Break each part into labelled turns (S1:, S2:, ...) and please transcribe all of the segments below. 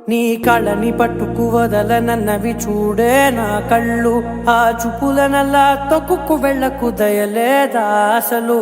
S1: నీ కళ్ళని పట్టుకు వదలనన్నవి చూడే నా కళ్ళు. ఆ చూపులనల్లా తొక్కుకు వెళ్ళకు దయలేదా అసలు.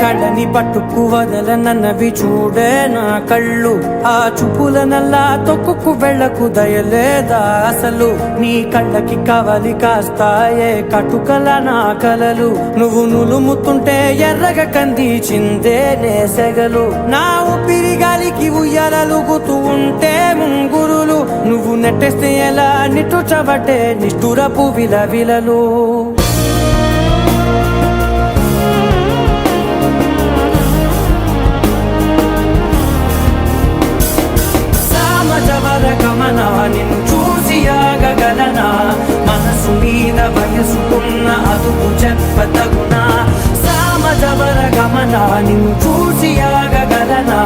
S1: కళ్ళని పట్టుకు వదలనన్నవి చూడే నా కళ్ళు. ఆ చూపులనల్లా తొక్కుకు వెళ్ళకు దయలేదా అసలు. నీ కళ్ళకి కవలి కాస్తాయే కటుకల నా కలలు. నువ్వు నులుముతుంటే ఎర్రగ కందిచిందే నేసెగలు. నా ఊపిరి గాలికి ఉయ్యాలలుగుతూ ఉంటే ముంగురులు. నువ్వు నెట్టేస్తే ఎలా నిట్టుచబట్టే నిష్ఠురపు విలవిలలు. గమనా నిన్ను చూసి ఆగగలనా. మనసు మీద వయసుకున్న అదుపు చెప్పతగునా. సామజవర గమనా నిన్ను చూసి ఆగగలనా.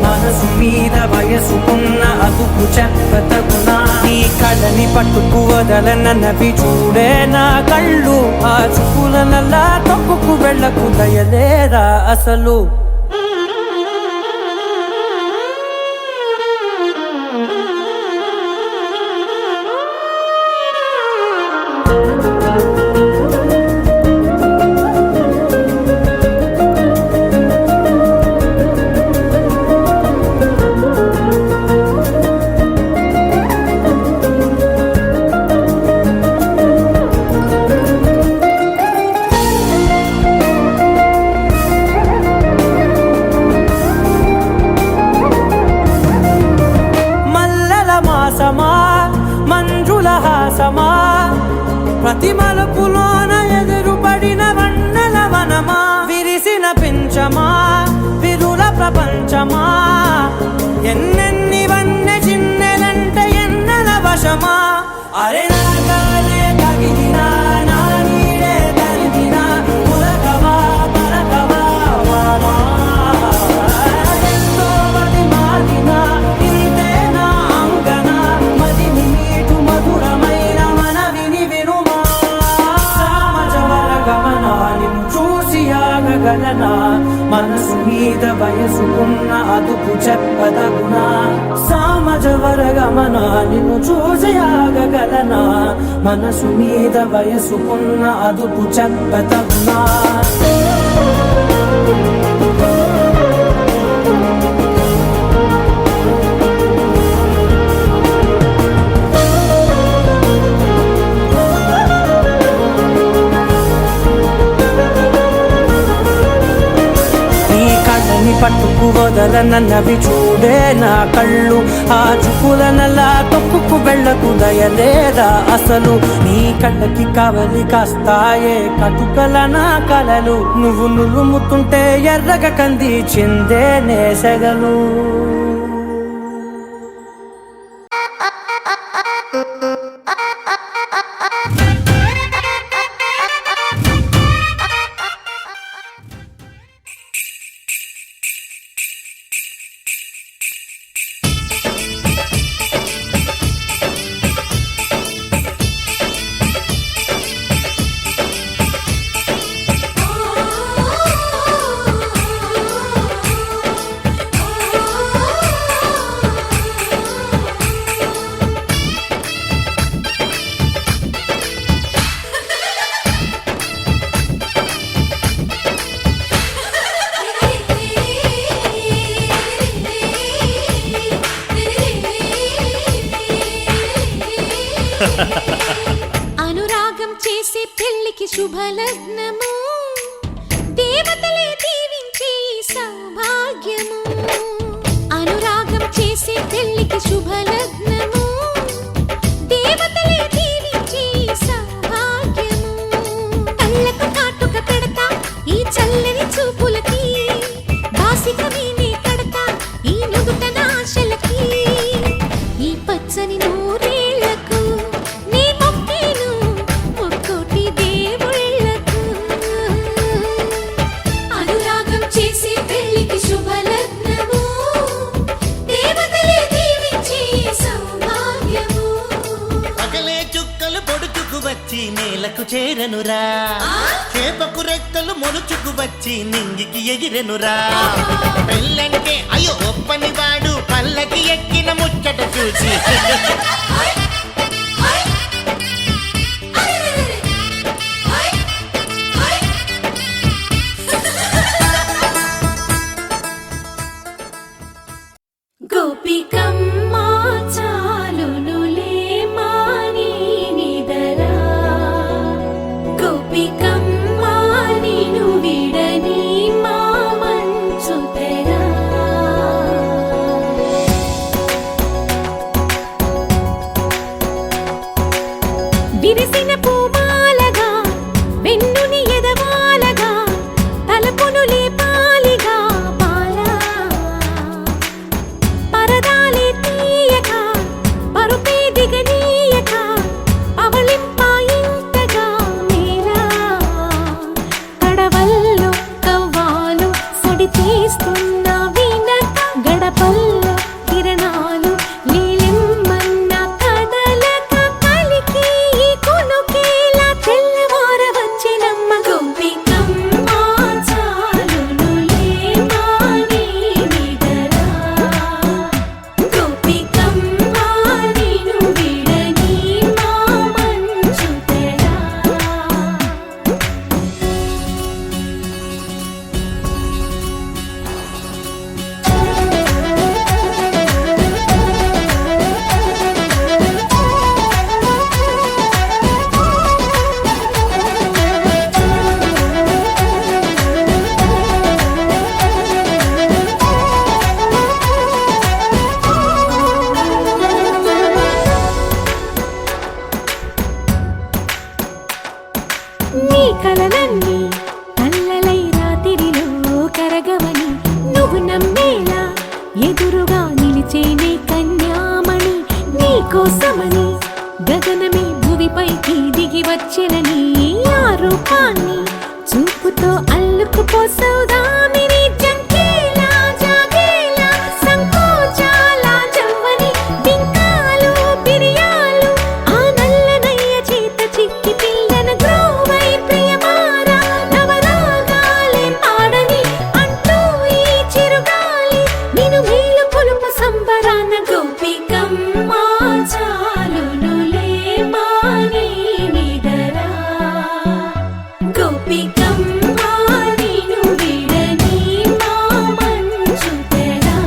S1: మనసు మీద వయసుకున్న అదుపు చెప్పతగునా. నీ కళ్ళని పట్టుకు వదలనన్నవి చూడే నా కళ్ళు. ఆ చూపులనల్లా తొక్కుకు వెళ్ళకు దయలేదా అసలు. మంజుల హాసమా ప్రతి మలుపులోన ఎదురుపడిన వన్నెల వనమా. విరిసిన పించమా విరుల ప్రపంచమా. ఎన్నెన్ని వన్నె చిన్నెలంటే ఎన్నెల వశమా. అరే నాగాలే తగిలినా నా నీడే తరిదినా. పులకవా పలకవా వామా. ఎంతో మది మాదినా ఇంతే నా అంగన. మదిని మీటు మధురమైన మనవిని వినుమా. సామజవర గమనా నిన్ను చూసి ఆగగలనా. మనసు మీద వయసుకున్న అదుపు చెప్పదగునా. సామజవర గమనా నిన్ను చూసి ఆగగలనా. మనసు మీద వయసుకున్న అదుపు చెప్పదగునా. పట్టుకు వదలనన్నవి చూడే నా కళ్ళు. ఆ చూపులనల్లా తొక్కుకు వెళ్ళకు దయలేదా అసలు. నీ కళ్ళకి కవలి కాస్తాయే కటుకల నా కలలు. నువ్వు నులుముతుంటే ఎర్రగ కందిచిందే నేసెగలు.
S2: అనురాగం చేసే పెళ్లికి శుభలగ్నము. దేవతలే దీవించే సౌభాగ్యము. అనురాగం చేసే పెళ్లికి శుభలగ్నము. దేవతలే దీవించే సౌభాగ్యము. కళ్ళకు కాటుక పెడతా ఈ చల్లని చూపులకి. బాసిక వీనే కడతా ఈ నుదుట నాశలకి. ఈ పచ్చని నూరేళ్లకు నీ మొక్కేను ఒక్కోటి దేవుళ్లకు. అనురాగం చేసే పెళ్లికి శుభలగ్నము.
S3: నేలకు చేరనురా చేపకు రెక్కలు మొలుచుకు వచ్చి నింగికి ఎగిరెనురా పెళ్ళంటే అయ్యో ఒప్పని వాడు పల్లకి ఎక్కిన ముచ్చట చూసి
S2: గోపికమ్మ చాలునులే మాని నిదరా గోపికమ్మ నిను విడని మా మంచు తెరా విరిసిన పూమాలగా వెన్నుని ఎదవాలగా తలపును లేపాలిగా బాలా పరదాలే తీయక పరుపే దిగనీయక పవళింపాయింతగా మేరా కడవల్లో కవ్వాలు సడి తీస్తున్న వీణత గడపల్లో కిరణాలు లీలిమ్మన్న కదలక కలికి ఈ కొనుకేలా తెల్లవార వచ్చినమ్మ గోపికమ్మ చాలునులే మాని నిదరా గోపికమ్మ నిను విడని మా మంచు తెరా నీ కలలన్నీ కల్లలై రాత్రిలో కరగవని నువ్వు నమ్మేలా ఎదురుగా నిలిచేనే కన్యామణి నీ కోసమని గగనమే భువిపైకి దిగి వచ్చెనని ఆ రూపాన్ని చూపుతో అల్లుకుపోసౌదామిని జంకేలా జాగేలా సంకోచాల జవ్వని బింకాలు బిరియాలు ఆ నల్లనయ్య చేత చిక్కి పిల్లన గ్రోవై ప్రియమారా నవరాగాలే పాడని అంటూ ఈ చిరుగాలి నిను మేలు కొలుపు సంబరాన గోపికమ్మ చాలునులే మాని నిదరా గోపికమ్మ నిను విడని మా మంచు తెరా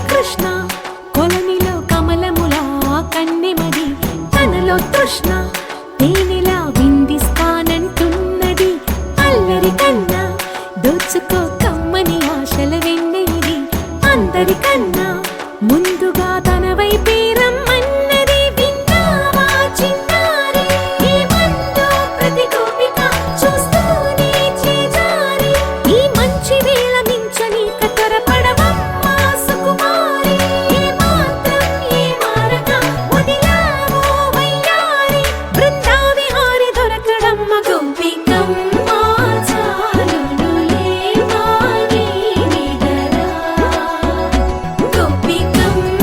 S2: కృష్ణ కొలనిలో కమలములా కన్నెమది తనలో తృష్ణ తేనెలా విందిస్తానంటున్నది అల్లరి కన్నా దోచుకో కమ్మని ఆశల వెన్నెలిది అందరికన్నా ముందుగా తన వైపే రమ్మన్నది విన్నావా చిన్నారి ఈ మందు ప్రతి గోపిక చూస్తూనే చేజారి ఈ మంచి వేళ మించని కతరపడవమ్మా సుకుమారి ఏ మాత్రం ఏ మారక వదిలావో వయ్యారి బృందావిహారి దొరకడమ్మ గోపికమ్మ చాలునులే మాని నిదరా గోపికమ్మ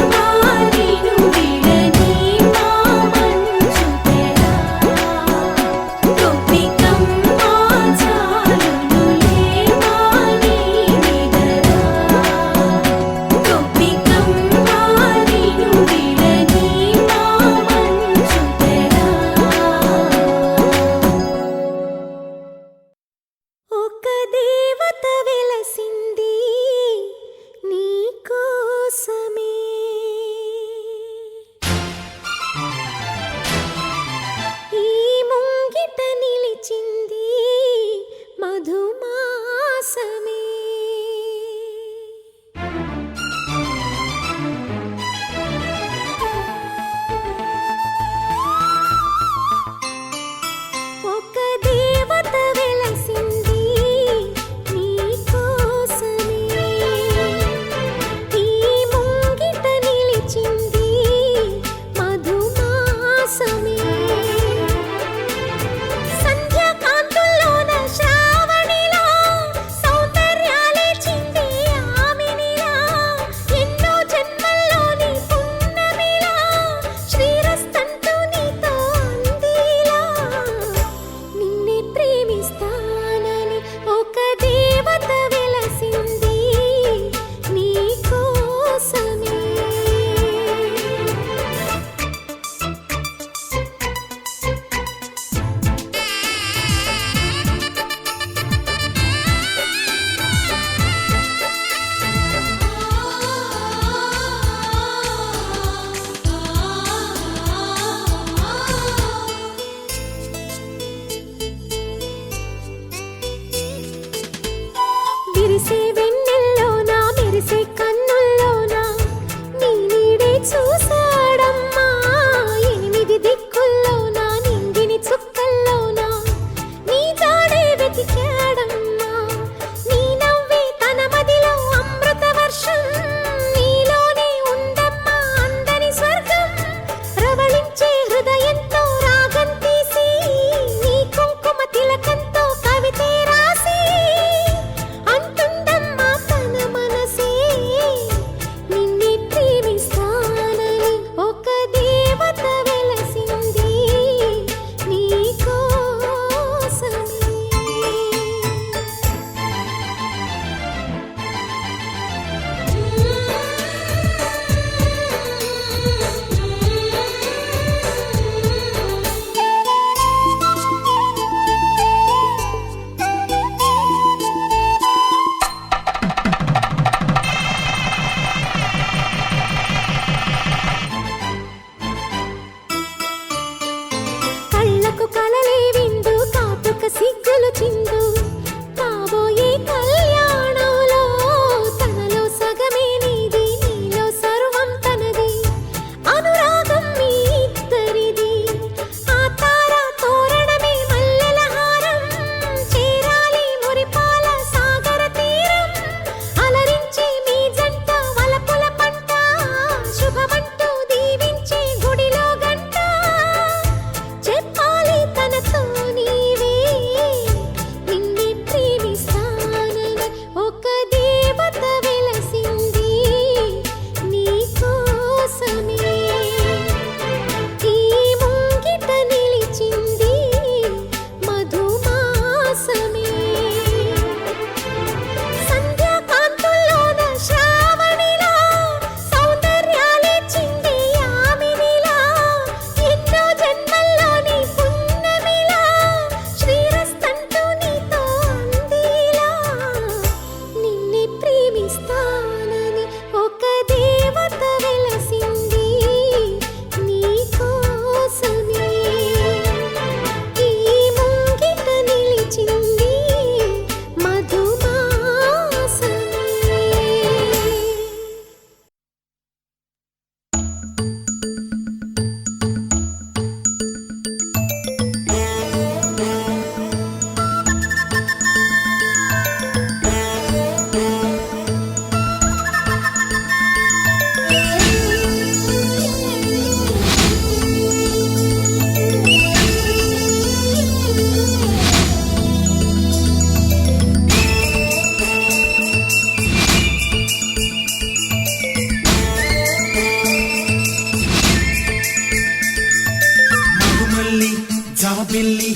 S4: జాబిల్లి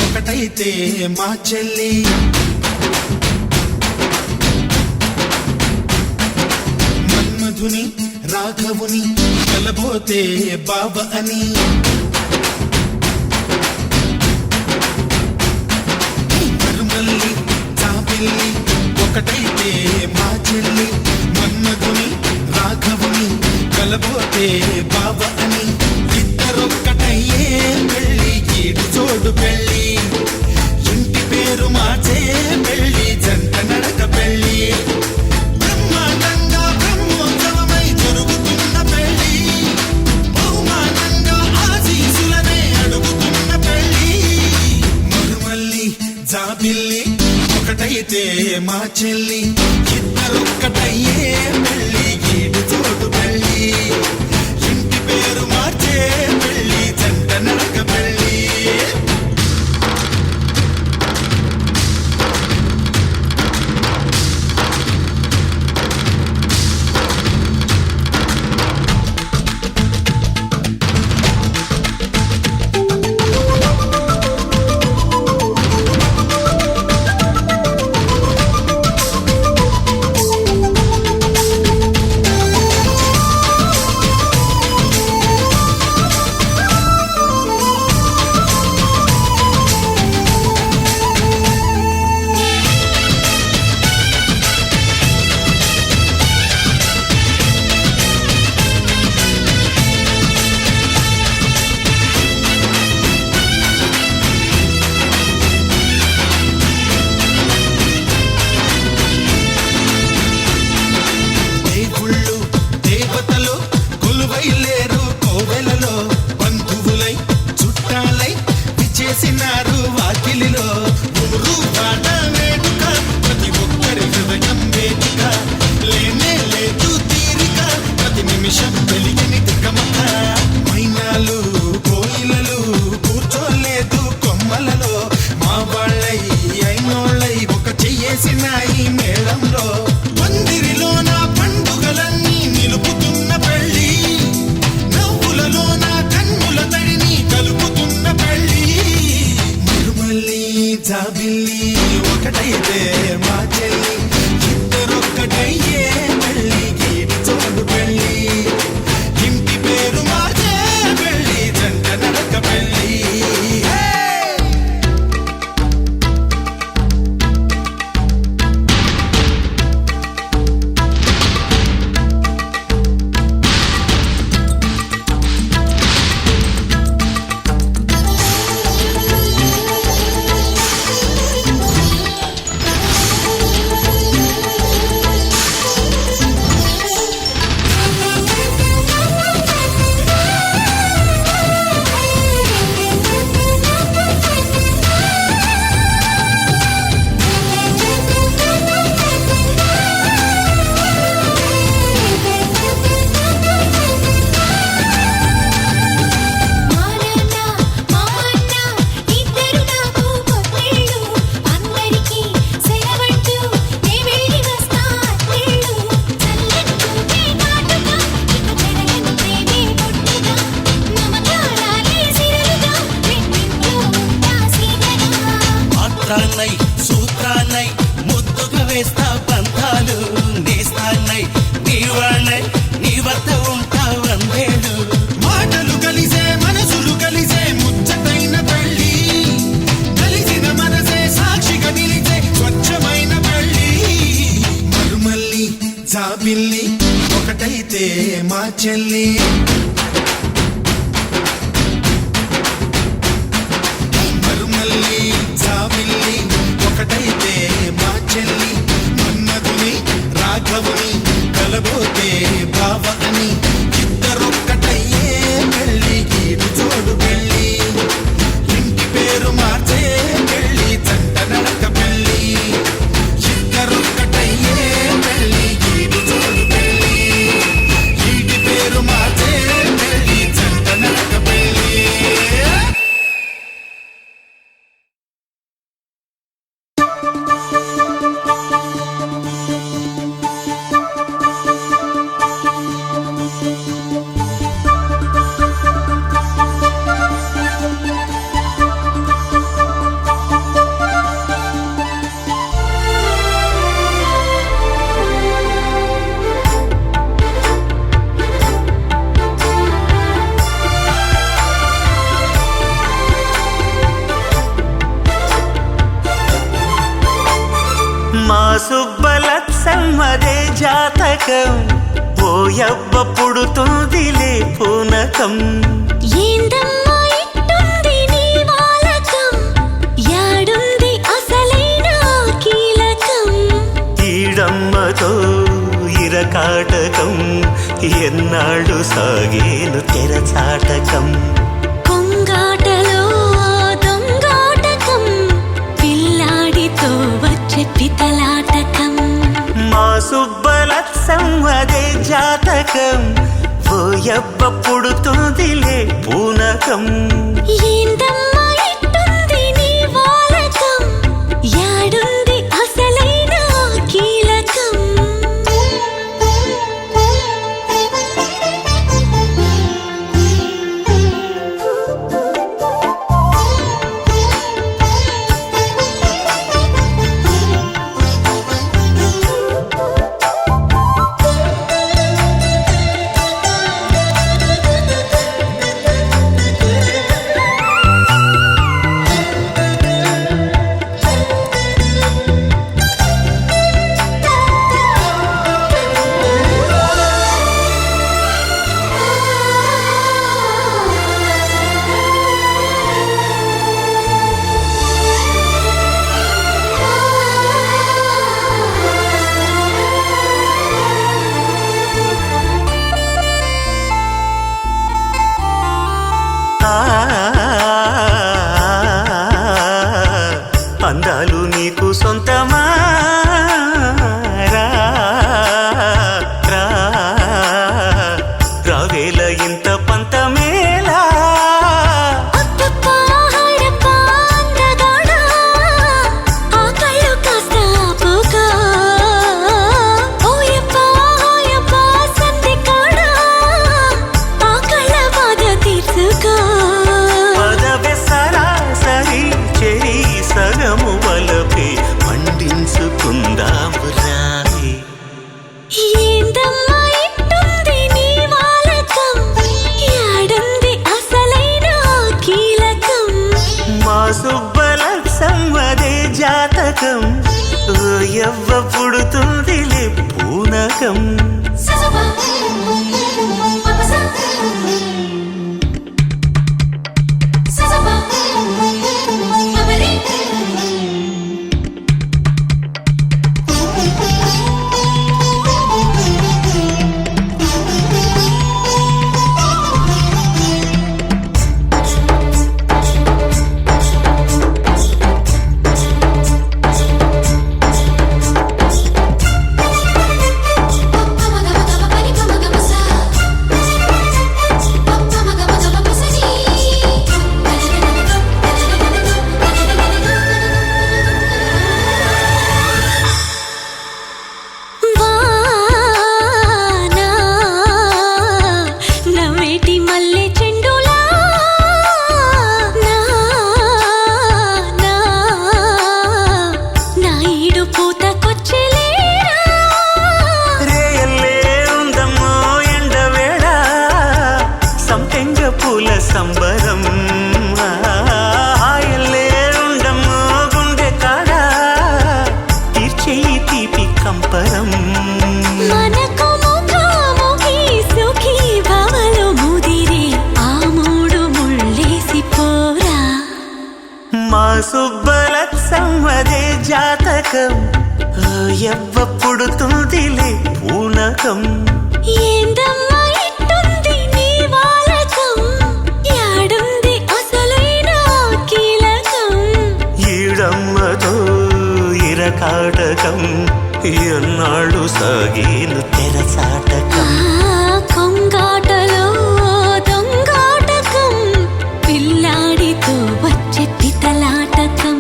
S4: ఒకటైతే మా చెల్లి మన్మధుని రాఘవుని కలబోతే బావ అని మరుమల్లి జాబిల్లి ఒకటైతే మా చెల్లి మన్మధుని రాఘవుని కలబోతే బావ అని ఇద్దరొక్కటయ్యే పెళ్ళి ఈడు చోడు పెళ్ళి ఇంటి పేరు మార్చే పెళ్ళి జంట నడక పెళ్ళి బ్రహ్మాండంగా బ్రహ్మోత్సవమై జరుగుతున్న పెళ్ళి బహుమానంగా ఆశీసులనే అడుగుతున్న పెళ్ళి మరుమల్లి జాబిల్లి ఒకటైతే మా చెల్లి ఇద్దరొక్కటయ్యే పెళ్ళి ఈడు చోటు పెళ్ళి ఇంటి పేరు మార్చే పెళ్ళి జంట నడక పెళ్ళి దేవుళ్ళు దేవతలు కొలువైలేరు కోవెలలో బంధువులై చుట్టాలై విచేసినారు వాకిలిలో ఊరు వాడ వేడుక ప్రతి ఒక్కరి హృదయం వేదిక లేనే లేదు తీరిక ప్రతి నిమిషం వెలిగిని తికమక మైనాలు కోయిలలు కూర్చోలేదు కొమ్మలలో మా వాళ్ళై అయినోళ్ళై ఒక చెయ్యేసినాయి మేళంలో పందిరిలోన పండుగలన్నీ నిలుపుతున్న పెళ్ళి నవ్వులలోన కన్నుల తడిని కలుపుతున్న పెళ్ళి మరుమల్లి జాబిల్లి ఒకటైతే మా చెల్లి ఇద్దరొక్కటయ్యే పెళ్ళి గీడి చోడు పెళ్ళి ఇంటి పేరు మార్చే పెళ్ళి జంట నడక పెళ్ళి
S2: మానన్న మామన్న ఇద్దరు నాకు కొత్తేళ్ళు అందరికీ సెలవంటూ నే వెళ్ళి వస్తా అత్తేళ్ళు చల్లని చూపే కాటుగా ఇక జరగని ప్రేమే బొట్టుగా మమకారాలే సిరలుగా రెండింట్లో ఉంటా సీతగా
S1: పాత్రాన్నై సూత్రాన్నై ముద్దుగా వేస్తా బంధాలు నేస్తాన్నై నీవాణ్ణై నీ వద్ద ఉంటా వందేళ్ళు
S4: మాటలు కలిసే మనసులు కలిసే ముచ్చటైన పెళ్ళి కలిసిన మనసే సాక్షిగా నిలిచే స్వచ్ఛమైన పెళ్ళి మరుమల్లి జాబిల్లి ఒకటైతే మా చెల్లి మరుమల్లి జాబిల్లి ఒకటైతే మా చెల్లి మన్మధుని రాఘవుని కలబోతే బావ అని ఇద్దరొక్కటయ్యే పెళ్ళి గీడు చోడు పెళ్ళి ఇంటి పేరు మార్చే పెళ్ళి జంట నడక పెళ్ళి ఇద్దరొక్కటయ్యే పెళ్ళి గీడు చోడు పెళ్ళి ఇంటి పేరు మార్చే
S3: అదే జాతకం ఓయవ్వ పుడుతుందిలే పూనకం
S2: ఏందమ్మా ఇట్టుంది నీ వాలకం యాడుంది అసలైన కీలకం
S3: ఈడమ్మతో ఇరకాటకం ఎన్నాళ్ళు సాగేను తెరచాటకం
S2: కొంగాటలో దొంగాటకం పిల్లాడితో వచ్చే పితలాటకం
S3: మా సుబ్బలత్సం అదే జాతకం ఓయవ్వ పుడుతుందిలే పూనకం
S2: ఏందమ్మా ఇట్టుంది నీ వాలకం యాడుంది అసలైన కీలకం
S3: అందాలు నీకు సొంతమా రా, రా, రావేల ఇంత పంతమేలా
S2: అప్పప్పా హరప్పా అందగాడా ఆ కళ్ళు కాస్త ఆపుగా ఓయప్పా ఓయప్పా సంధికాడా ఆ కళ్ళ బాధ తీర్చుకో
S3: పదవే సరాసరి చెరి సగము వలపే పండించుకుందాము రాయి
S2: ఏందమ్మా ఇట్టుంది నీ వాలకం యాడుంది అసలైన కీలకం
S3: మా సుబ్బలత్సం అదే జాతకం ఓయవ్వ పుడుతుందిలే పూనకం
S2: ససబా పపసా ససబా పపరి వానా నవ్వేటి మల్లె చెండులా నా నా నా ఈడు పూతకొచ్చెలేరా
S3: రేయల్లే ఉందమ్మో ఎండవేళ సంపెంగ పూల సంబరం హాయల్లే ఉండమ్మో గుండె కాడ తీర్చేయి తీపి కంపరం
S2: మనకు ముఖాముఖి సుఖీ భవలు ముదిరే ఆ మూడు ముళ్ళేసి పోరా
S3: మా సుబ్బలత్సం అదే జాతకం ఓయవ్వ పుడుతుందిలే పూనకం
S2: ఏందమ్మా ఇట్టుంది నీ వాలకం యాడుంది అసలైన కీలకం
S3: ఈడమ్మతో ఇరకాటకం ఎన్నాళ్ళు సాగేను తెరచాటకం
S2: కొంగాటలో దొంగాటకం పిల్లాడితో వచ్చే పితలాటకం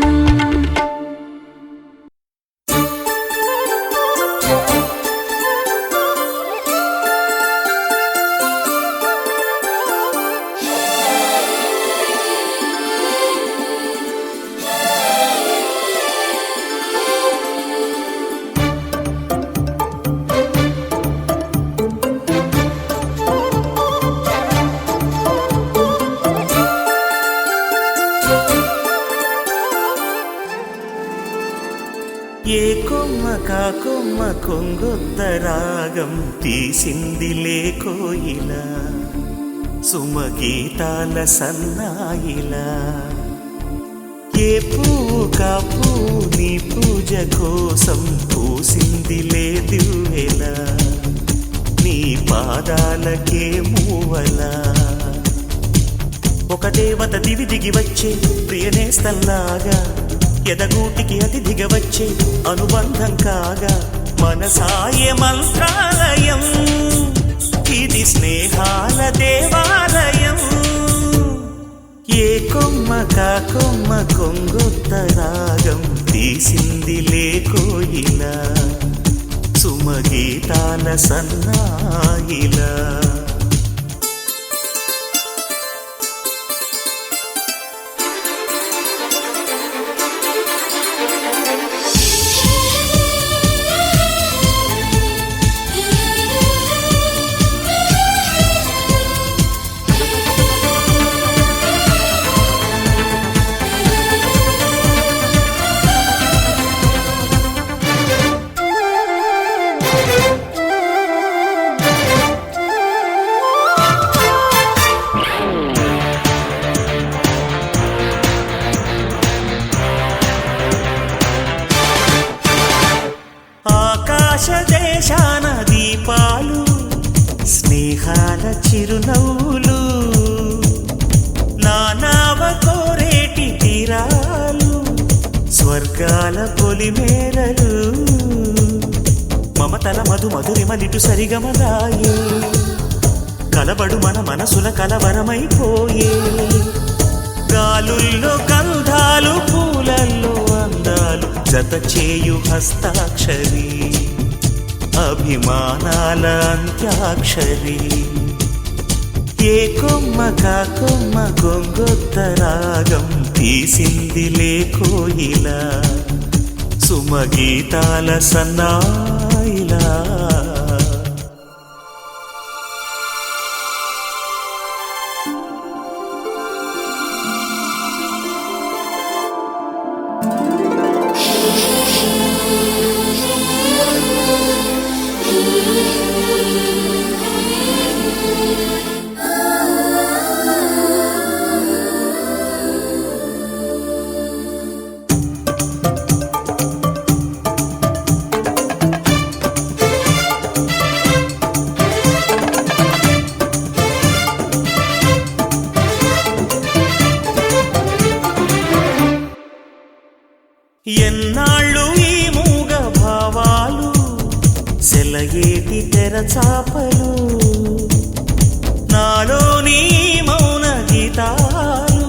S1: కొమ్మ కొంగొత్త రాగం తీసిందిలే కోయిలా సుమగీతాల సన్నాయిలా ఏ పువ్వు కాపు నీ పూజ కోసం పూసిందిలే దివ్వెలా నీ పాదాలకే మూవలా ఒక దేవత దివి దిగి వచ్చే ప్రియనేస్తల్లాగా ఎదగూటికి అతిథిగా వచ్చే అనుబంధం కాగా మనసాయ మంత్రాలయం ఇది స్నేహాల దేవాలయం ఏ కొమ్మ కొంగొత్త రాగం తీసిందిలే కోయిలా సుమగీతాల సన్నాయిలా దేశాన దీపాలు స్నేహాల చిరునవ్వులు నానావ కోరేటి తీరాలు స్వర్గాల పొలిమేరలు మమతల మధురిమలిటు సరిగమలాయే కలబడు మన మనసుల కలవరమైపోయే గాలుల్లో గంధాలు పూలల్లో అందాలు జత చేయు హస్తాక్షరి అభిమానాల అంత్యాక్షరి ఏ కొమ్మ కొంగొత్త రాగం తీసిందిలే కోయిలా సుమగీతాల సన్నాయిలా ఎన్నాళ్ళు ఈ మూగ భావాలు సెలయేటి తెరచాపలు నాలోని మౌన గీతాలు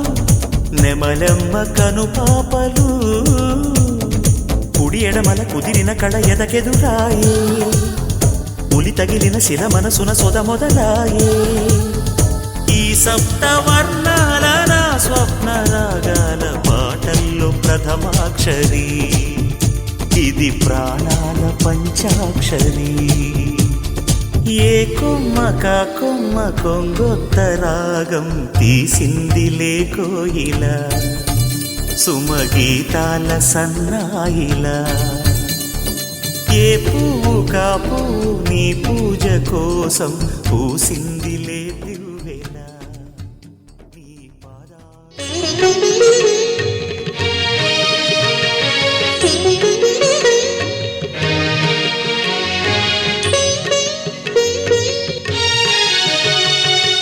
S1: నెమలెమ్మ కనుపాపలు కుడి ఎడమల కుదిరిన కళ ఎదకెదురాయే ఉలి తగిలిన శిల మనసున సొద మొదలాయే ఈ సప్త వర్ణాల నా స్వప్న రాగాల పాటల్లో ప్రథమాక్షరి ఇది ప్రాణాల పంచాక్షరి ఏ కొమ్మ కొంగొత్త రాగం తీసిందిలే కోయిలా సుమగీతాల సన్నాయిలా ఏ పువ్వు కాపు నీ పూజ కోసం పూసిందిలే దివ్వెలా నీ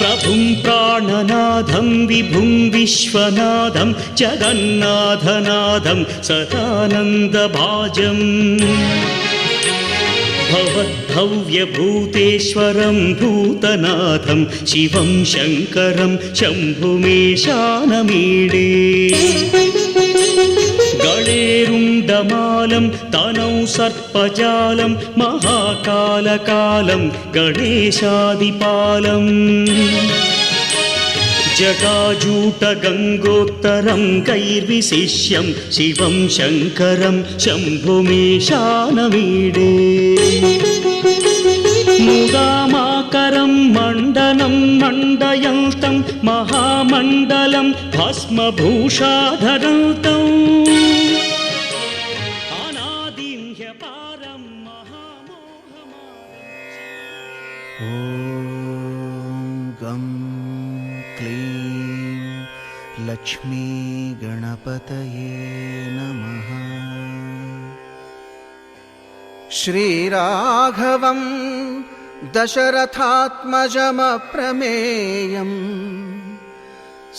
S5: ప్రభుం ప్రాణనాథం విభుం విశ్వనాథం జగన్నాథనాథం సదానందభాజం భవద్భవ్యభూతేశ్వరం భూతనాథం శివం శంకరం శంభుమేశానమీడే గళేరుండమాలం తనౌ సర్పజాలం మహాకాలకాలం గణేశాదిపాలం జటాజూట గంగోత్తరం కైర్విశిష్యం శివం శంకరం శంభుమేశానమీడే ముదామాకరం మండనం మండయంతం మహామండలం భస్మభూషాధరంతం అనాదిం హ్యపా
S4: ॐ गं क्लीं लक्ष्मीगणपतये नमः। श्रीराघवं दशरथात्मजमप्रमेयम्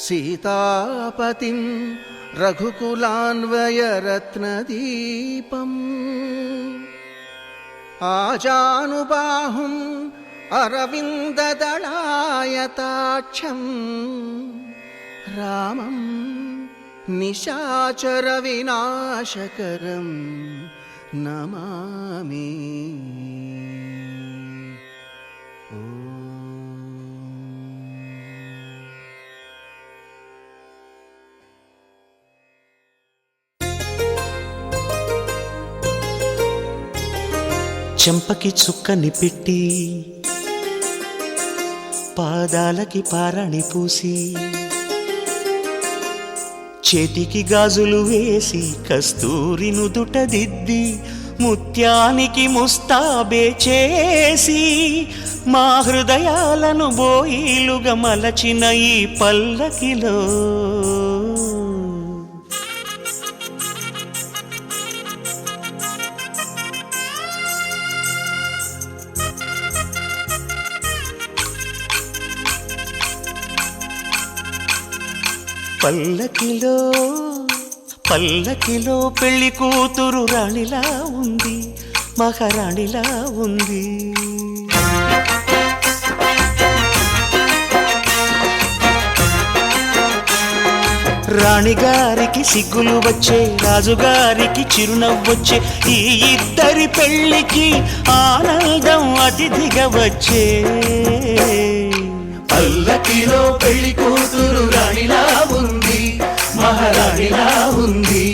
S4: सीतापतिं रघुकुलान्वयरत्नदीपम् आजानुबाहुम् अरविन्ददलायताक्षं रामं निशाचरविनाशकरं नमामि।
S5: చెంపకి చుక్కని పెట్టి పాదాలకి పారాణి పూసి చేతికి గాజులు వేసి కస్తూరి నుదుట దిద్ది ముత్యానికి ముస్తాబే చేసి మా హృదయాలను బోయిలుగా మలచిన ఈ పల్లకిలో పల్లకిలో పల్లకిలో పెళ్లి కూతురు రాణిలా ఉంది, మహారాణిలా ఉంది. రాణిగారికి సిగ్గులు వచ్చే, రాజుగారికి చిరునవ్వొచ్చే, ఈ ఇద్దరి పెళ్లికి ఆనందం అతిథిగా వచ్చే.
S4: పల్లకిలో పెళ్లి కూతురు రాణిలా ఉంది, మహారాణిలా ఉంది.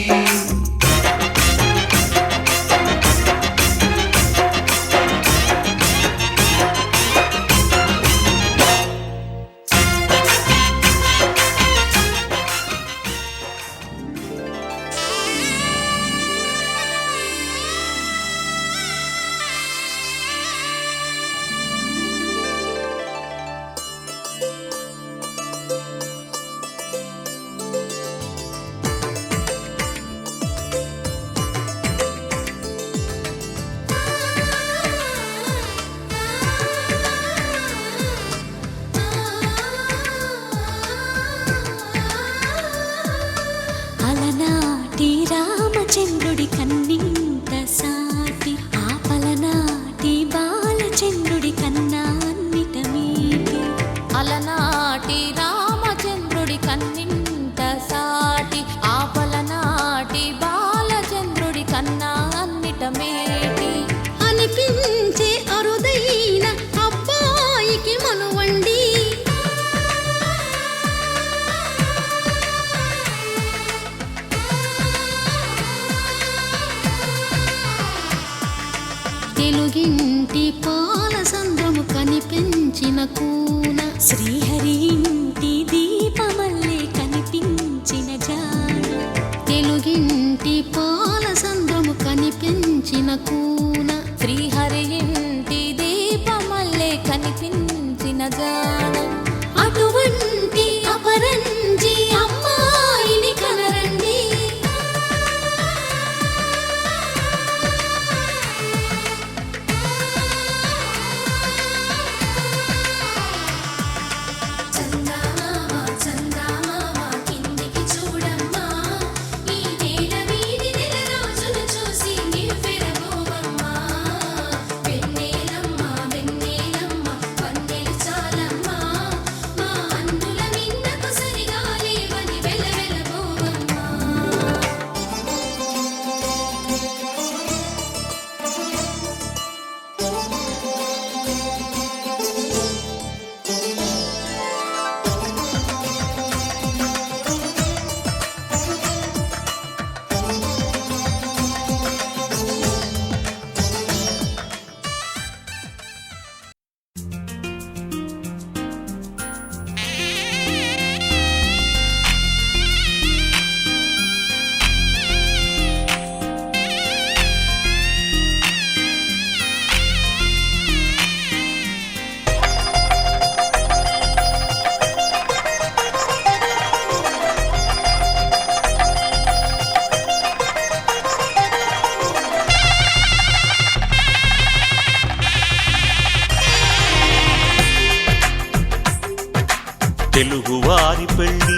S5: తెలుగువారి పెళ్ళి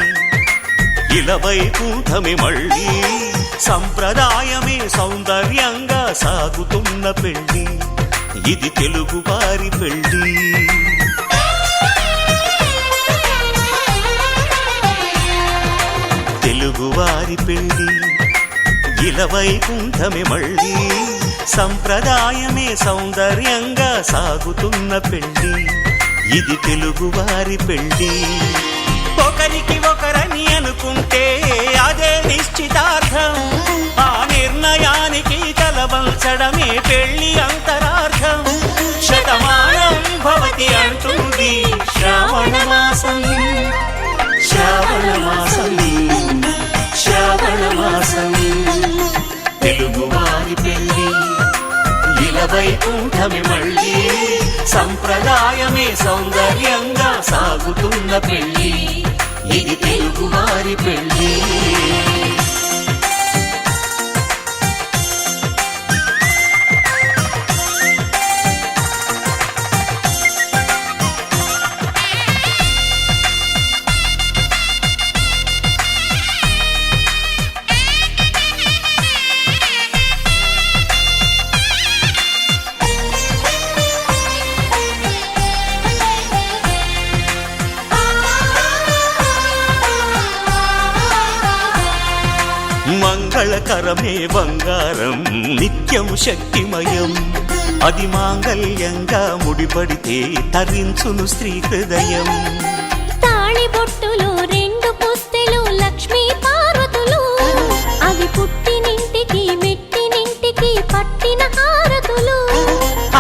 S5: ఇలవైకుంఠమే మళ్ళీ సంప్రదాయమే సౌందర్యంగా సాగుతున్న పెళ్ళి ఇది తెలుగువారి పెళ్ళి తెలుగువారి పెళ్ళి ఇలవైకుంఠమే మళ్ళీ సంప్రదాయమే సౌందర్యంగా సాగుతున్న పెళ్ళి ఇది తెలుగువారి పెళ్ళి ఒకరికి ఒకరని అనుకుంటే అదే నిశ్చితార్థం ఆ నిర్ణయానికి తలవంచడమే పెళ్లి అంతరార్థం శతమానం భవతి అంటుంది శ్రావణ మాసం శ్రావణ మాసం శ్రావణ మాసం తెలుగువారి పెళ్ళి ఇలవైకుంఠమే మళ్ళీ సంప్రదాయమే సౌందర్యంగా సాగుతున్న పెళ్ళి ఇది తెలుగువారి పెళ్ళి మంగళకరమే బంగారం నిత్యం శక్తిమయం అది మాంగళ్యంగా ముడిపడితే తరించును స్త్రీ హృదయం
S2: తాళి బొట్టులో రెండు పుస్తెలు లక్ష్మీ పార్వతులు అవి పుట్టినింటికి మెట్టినింటికి పట్టిన హారతులు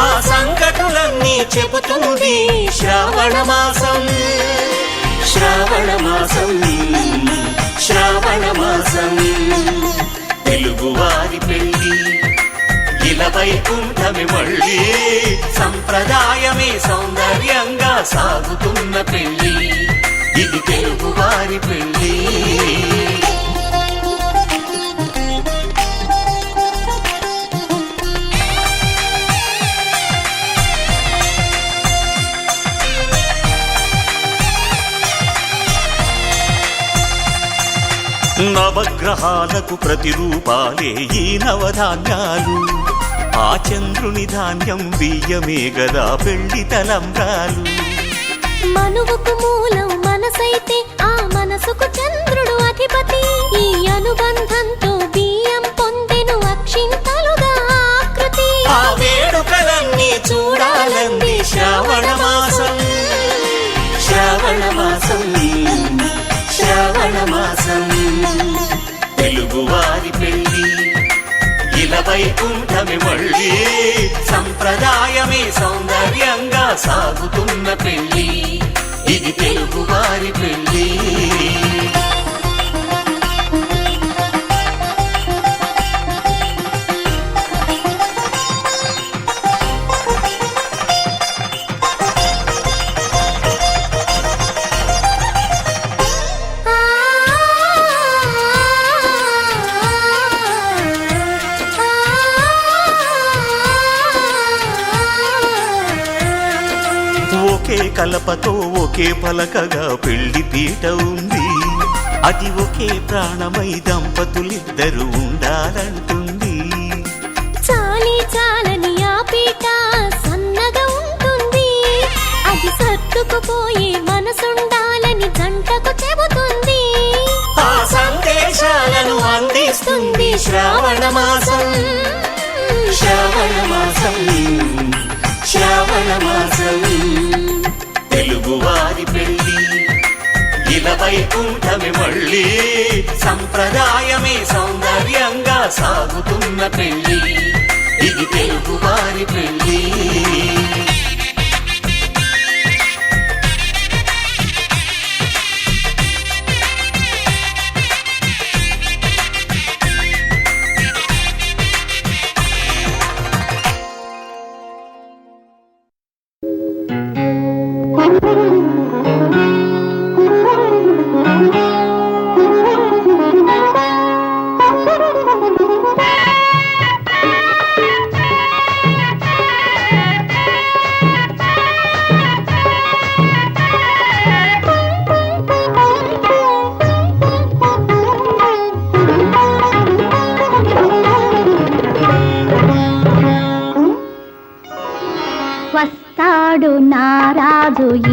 S5: ఆ సంగతులన్నీ చెబుతుంది శ్రావణ మాసం శ్రావణ మాసం శ్రావణ మాసం తెలుగువారి పెళ్ళి ఇలవైకుంఠమే మళ్ళీ సంప్రదాయమే సౌందర్యంగా సాగుతున్న పెళ్ళి ఇది తెలుగువారి పెళ్ళి నవగ్రహాలకు ప్రతిరూపాలే ఈ నవధాన్యాలు ఆ చంద్రుని ధాన్యం బియ్యమే గదా పెళ్లి తలంబ్రాలు
S2: మనువుకు మూలం మనసైతే ఆ మనసుకు చంద్రుడు అధిపతి ఈ అనుబంధంతో బియ్యం పొందెను అక్షింతలుగా ఆకృతి
S5: ఆ వేడుకలన్నీ చూడాలంది శ్రావణ మాసం శ్రావణ మాసం శ్రావణ మాసం తెలుగువారి పెళ్ళి ఇలవైకుంఠమే మళ్ళీ సంప్రదాయమే సౌందర్యంగా సాగుతున్న పెళ్ళి ఇది తెలుగువారి పెళ్ళి ఒకే కలపతో ఒకే పలకగా పెళ్లి పీట ఉంది అది ఒకే ప్రాణమై దంపతులిద్దరు ఉండాలంటుంది
S2: చాలి చాలని ఆ పీట సన్నగా ఉంటుంది అది సర్దుకుపోయే మనసుండాలని జంటకు చెబుతుంది
S5: ఆ సందేశాలను అందిస్తుంది శ్రావణ మాసం శ్రావణ మాసం శ్రావణ మాసం తెలుగువారి పెళ్ళి ఇలవైకుంఠమే మళ్ళీ సంప్రదాయమే సౌందర్యంగా సాగుతున్న పెళ్ళి ఇది తెలుగువారి పెళ్ళి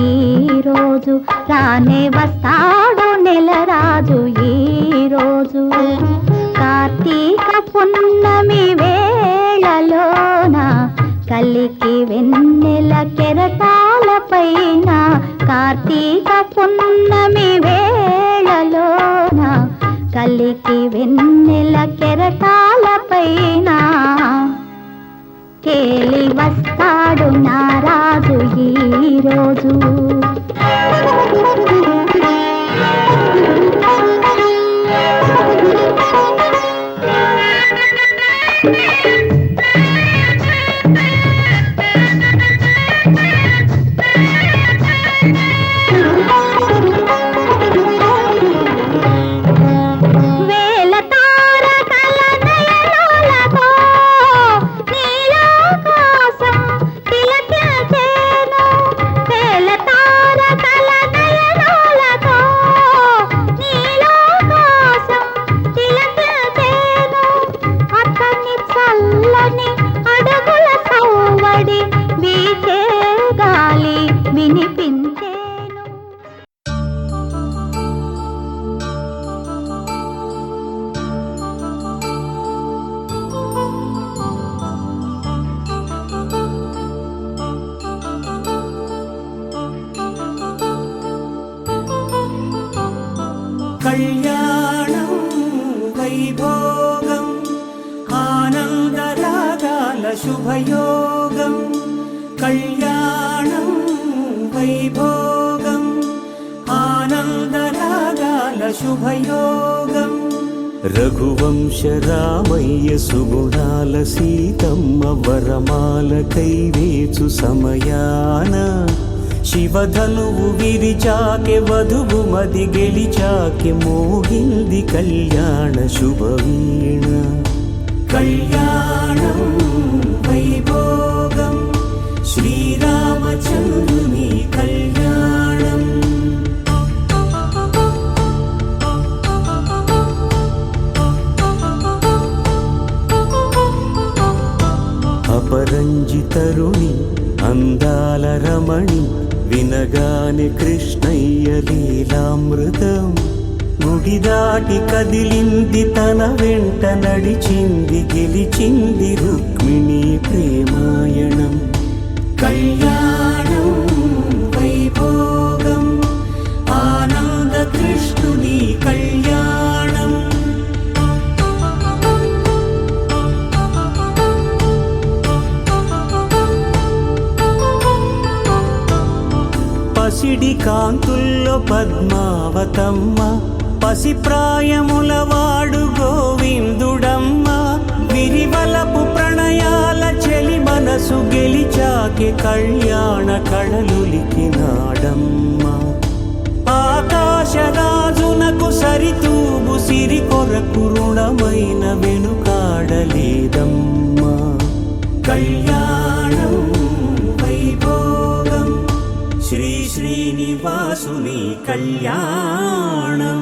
S6: ఈ రోజు రానే వస్తాడు నెలరాజు ఈ రోజు కార్తీక పున్నమి వేళలోన కలికి వెన్నెల కెరటాల పైన కార్తీక పున్నమి వేళలోన కలికి వెన్నెల కెరటాల పైన తేలి వస్తాడు నారాజు ఈ రోజు
S1: కళ్యాణం వైభోగం ఆనందరాగాల శుభయోగం కళ్యాణం వైభోగం ఆనందరాగాల శుభయోగం
S5: రఘువంశ రామయ్య సుగుణాల సీతమ్మ వరమాల కైవేచు సమయాన శివధనువు విరిచాకె వధువు మది గెలిచాకె మోగింది కళ్యాణ శుభవీణ
S1: కళ్యాణం వైభోగం శ్రీరామచంద్రుని కళ్యాణం
S5: అపరంజి తరుణి అందాల రమణి వినగానే కృష్ణయ్య లీలామృతం గుడి దాటి కదిలింది తన వెంట నడిచింది గెలిచింది రుక్మిణి ప్రేమాయణం
S1: కళ్యాణం వైభోగం ఆనంద కృష్ణుని కళ్యాణం
S5: పసిడి కాంతుల్లో పద్మావతమ్మ పసిప్రాయముల వాడు గోవిందుడమ్మ విరివలపు ప్రణయాల చెలి మనసు గెలిచాకే కళ్యాణ కళలులికినాడమ్మ ఆకాశరాజునకు సరితూగు సిరి కొరకు రుణమైన వెనుకాడలేదమ్మా కళ్యాణం వైభోగం శ్రీ శ్రీనివాసుని కళ్యాణం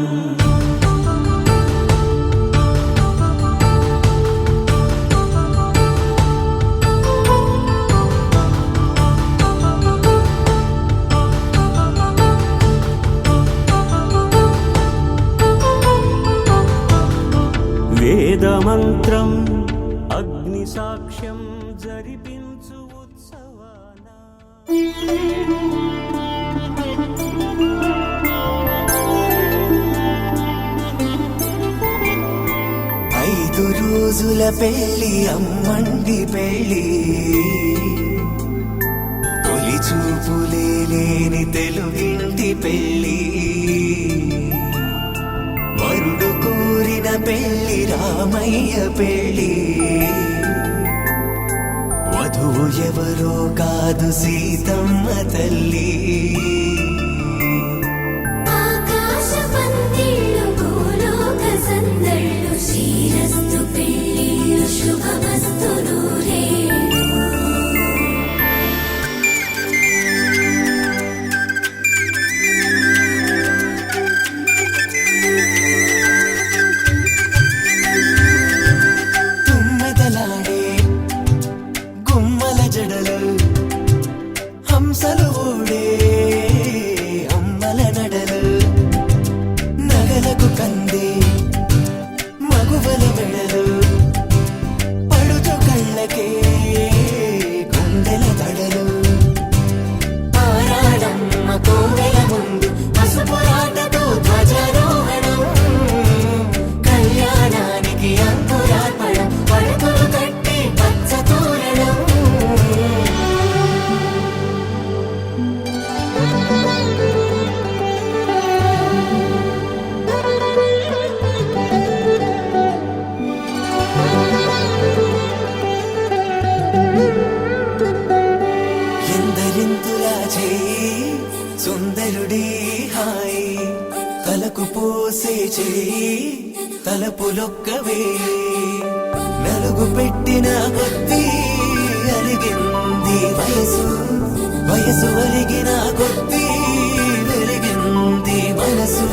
S5: వేదమంత్రం అగ్ని సాక్ష్యం జరిపించు ఉత్సవాన
S4: 5 రోజుల పెళ్లి అమ్మండి పెళ్లి తొలి చూపులే లేని తెలుగింటి పెళ్లి వరుడు కోరిన పెళ్లి రామయ్య పెళ్లి వధువు ఎవరో కాదు సీతమ్మ తల్లి
S2: ఆకాశ పందిళ్ళు భూలోక సందళ్ళు శ్రీరస్తు పెళ్ళిళ్ళు శుభమస్తు నూరేళ్ళు
S4: తుమ్మెదలాడే గుమ్మల జడలు హంసలు ఊడే చేయి తలపులొక్కవే నలుగు పెట్టిన కొద్దీ అరిగింది వయసు వయసు అరిగిన కొద్దీ వెలిగింది మనసు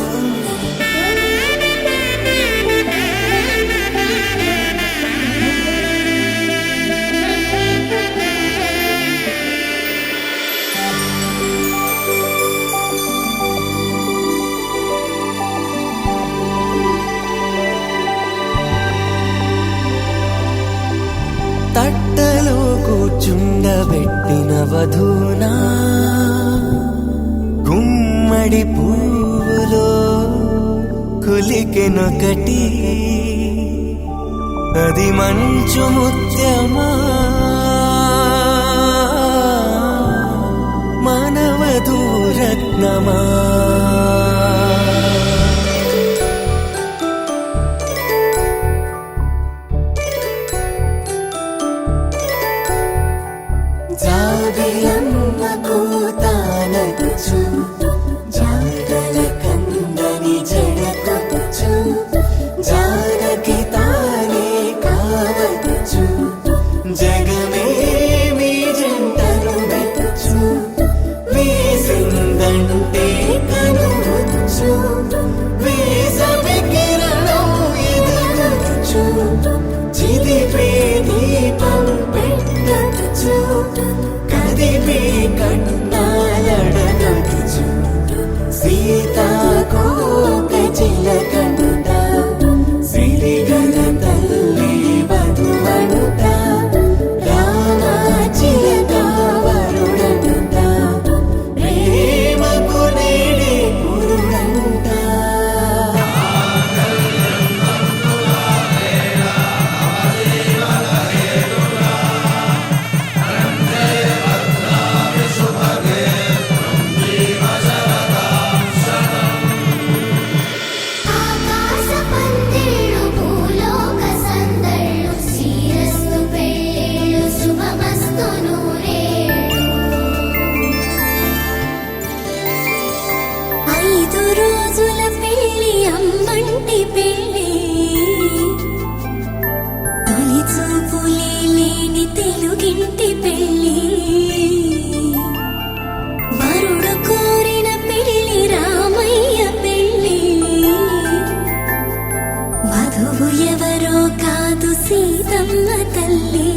S4: తట్టలో కూర్చుండబెట్టిన వధూనా గుమ్మడి పువ్వులో కులికెనొకటి అది మంచు ముత్యమా మానవధూరత్నమా జాబిలమ్మ కూతానచ్చు జాడల కందని జడకొచ్చు జానకి తానే కావచ్చు జగమే మీ జంటను మెచ్చు వేసిందంటే కనువచ్చు వేసవి కిరణం ఎదురొచ్చు చిదిపే దీపం పెట్టచ్చు కదిపే కన్నాలడగచ్చు సీతాకోక చిలకంట సిరిగల తల్లి వధువనుట రామ చిలక వరుడనుట ప్రేమకు నేడే పురుడంట
S2: ఆకాశ పందిళ్ళు భూలోక సందళ్ళు శ్రీరస్తు పెళ్ళిళ్ళు శుభమస్తు నూరేళ్ళు 5 రోజుల పెళ్ళి అమ్మంటి పెళ్ళి తొలి చూపులే లేని తెలుగింటి పెళ్ళి వరుడు కోరిన పెళ్ళి రామయ్య పెళ్ళి వధువు ఎవరో కాదు సీతమ్మ తల్లి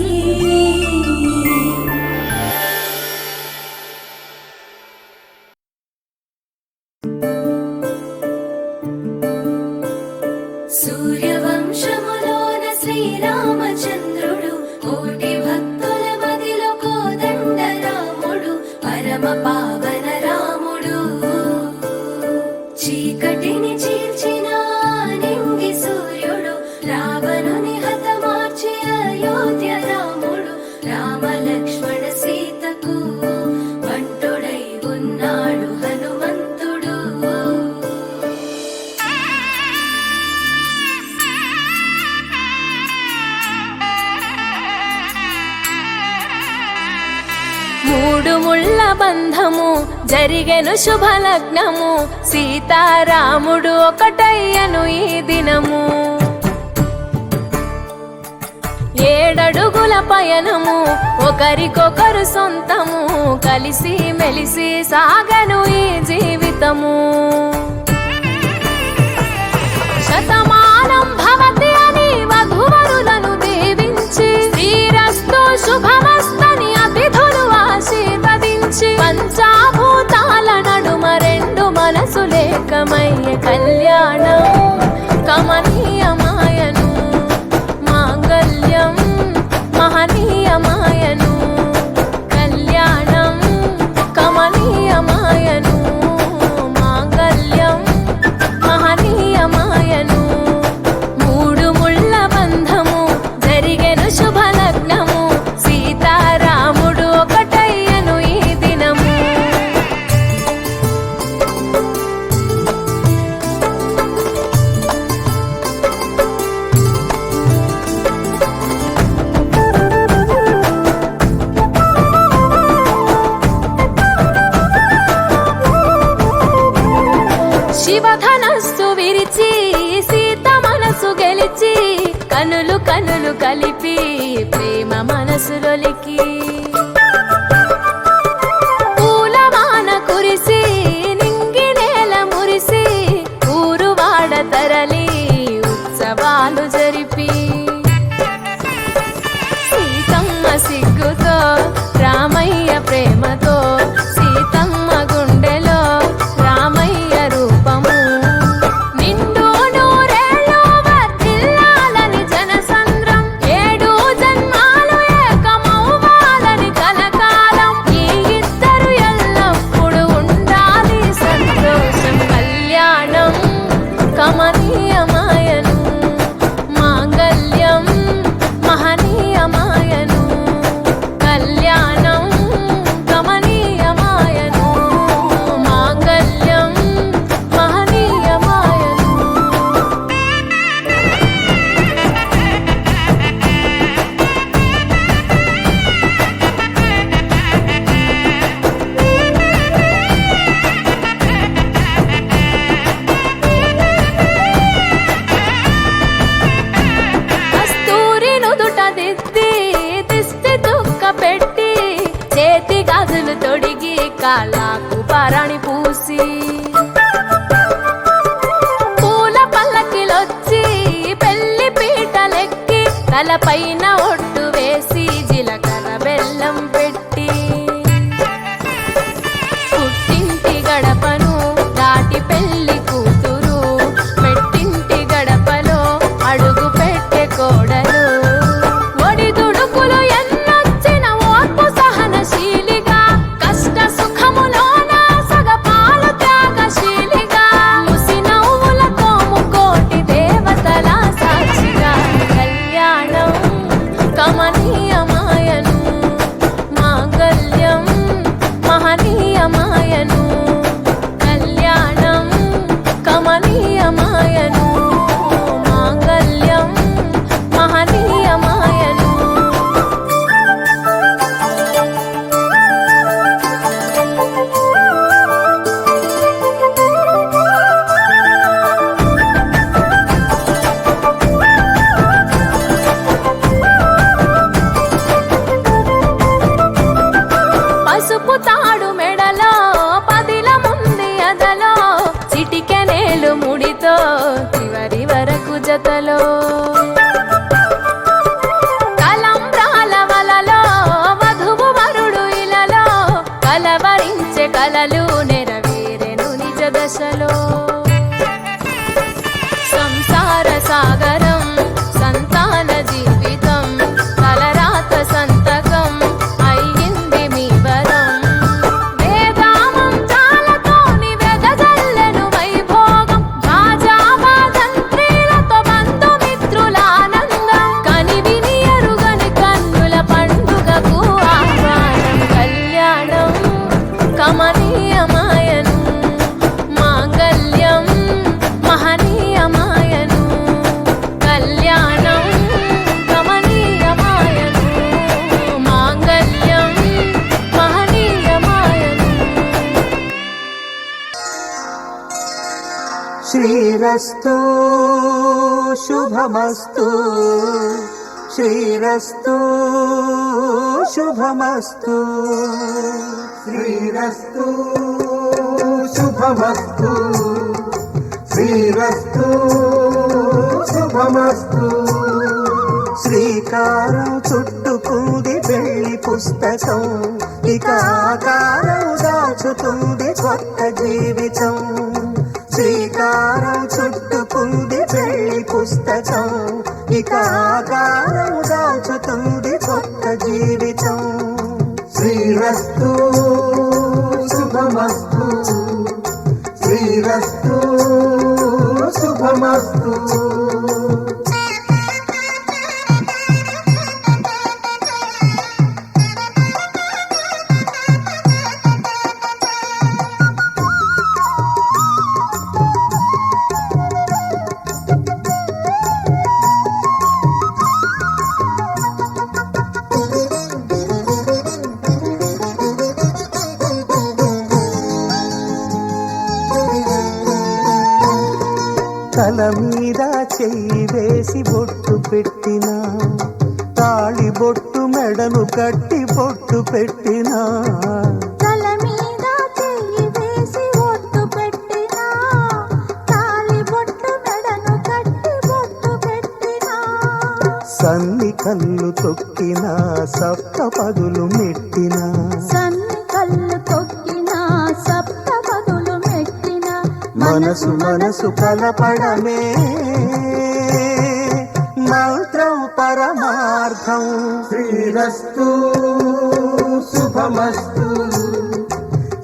S2: సూర్యవంశములోన శ్రీరామచంద్రుడు కోటి భక్తుల మదిలో కోదండ రాముడు పరమ పావన రాముడు చీకటిని చీల్చిన నింగి సూర్యుడు రావణుని హతమార్చి అయోధ్య రాముడు రామ లక్ష్మణ సీతకు వంటుడై ఉన్నాడు హనుమంతుడు
S7: మూడు ముళ్ళ బంధము జరిగెను శుభలగ్నము సీతారాముడు ఒకటయ్యను ఈ దినము 7 అడుగుల పయనము ఒకరికొకరు సొంతము కలిసి మెలిసి సాగను ఈ జీవితము శతమానం భవతి అని వధువరులను దీవించి శ్రీరస్తు శుభమస్తని అతిథులు ఆశీర్వదించి పంచాభూతాల నడుమ 2 మనసులేకమయ్య కళ్యాణం కమనీయమాయను మాంగళ్యం మహనీయమాయను కళ్యాణం కమనీయమాయను మాంగళ్యం మహనీయమాయను 3 ముళ్ళ బంధము జరిగెను శుభలగ్నము సీతారాముడు ఒకటయ్యను ఈ దినము కనులు కలిపి ప్రేమ మనసులొలికి పూలవాన కురిసి నింగి నేల మురిసి ఊరు వాడ తరలి ఉత్సవాలు జరిపి సీతమ్మ సిగ్గుతో రామయ్య ప్రేమతో సీతమ్మ గుండెలో రామయ్య రూపము నిండు నూరేళ్ళు వర్ధిల్లాలని జనసంద్రం 7 జన్మాలు ఏకమవ్వాలని కలకాలం ఈ ఇద్దరు ఎల్లప్పుడూ ఉండాలి సంతోషం కళ్యాణం కమనీయమాయను మాంగళ్యం మహనీయమాయను కళ్యాణం గమనీయమాయను మాంగళ్యం మహనీయమాయను కస్తూరి నుదుట దిద్ది దిష్టి దుక్క పెట్టి చేతి గాజులు తొడిగి కాళ్ళకు పారాణి పూసి పూల పల్లకిలొచ్చి పెళ్లి పీటలెక్కి తలపైన ఒట్టు వేసి జీలకర్ర బెల్లం పెట్టి పుట్టింటి గడపను దాటి పెళ్లి కూతురు మెట్టింటి గడపలో అడుగు పెట్టే కోడలు ఒడిదుడుకులు ఎన్నొచ్చిన ఓర్పు సహనశీలిగా కష్ట సుఖములోన సగపాలు త్యాగశీలిగా ముసి నవ్వులతో ముకోటి దేవతల సాక్షిగా కళ్యాణం కమనీయమాయను మాంగళ్యం మహనీయమాయను కళ్యాణం కమనీయమాయను మాంగళ్యం మహనీయమాయను పసుపు తాడు మెడలో పదిల ముంది అదలో చిటికెనేలు ముడితో చివరి వరకు జతలో తలంబ్రాల వలలో వధువు వరుడు ఇలలో కలవరించే కలలు నెరవేరెను నిజ దశలో సంసార సాగరం సంతాన జీవితం తలరాత సంతకం అయ్యింది మీ వరం వేదామం చాలతోని వెదజల్లెను వైభోగం రాజావాదంత్రీలతో బంధుమిత్రుల ఆనందం కని విని ఎరుగని కన్నుల పండుగకు ఆహ్వానం కళ్యాణం కమనీయమాయను మాంగళ్యం మహనీయమాయను కళ్యాణం గమనీయమాయను మాంగళ్యం మహనీయమాయను
S4: శ్రీరస్తు శుభమస్తు శ్రీరస్తు శుభమస్తు శ్రీరస్తు శుభమస్తు శ్రీరస్తు శుభమస్తు శ్రీకారం చుట్టుకుంది పెళ్లి పుస్తకం ఇక ఆకారం దాచుతుంది కొత్త జీవితం శ్రీకారం చుట్టుకుంది పెళ్లి పుస్తకం ఇక ఆకారం దాచుతుంది కొత్త జీవితం శ్రీరస్తు శుభమస్తు శ్రీరస్తు శుభమస్తు తల మీద చెయ్యి వేసి బొట్టు పెట్టినా తాళి బొట్టు మెడను కట్టి బొట్టు పెట్టినా
S6: తల మీద చెయ్యి వేసి బొట్టు పెట్టినా తాళి బొట్టు మెడను కట్టి బొట్టు పెట్టినా
S4: సన్ని కళ్ళు తొక్కినా సప్త పదులు మెట్టినా
S6: సన్ని కళ్ళు తొక్కినా సప్త పదులు మెట్టినా
S4: మనసు మనసు కలపడమే మంత్రం పరమార్థం శ్రీరస్తు శుభమస్తు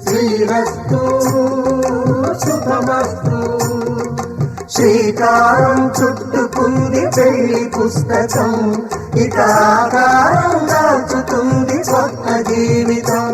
S4: శ్రీరస్తు శుభమస్తు శ్రీకారం చుట్టుకుంది పెళ్లి పుస్తకం ఇక ఆకారం దాచుతుంది కొత్త జీవితం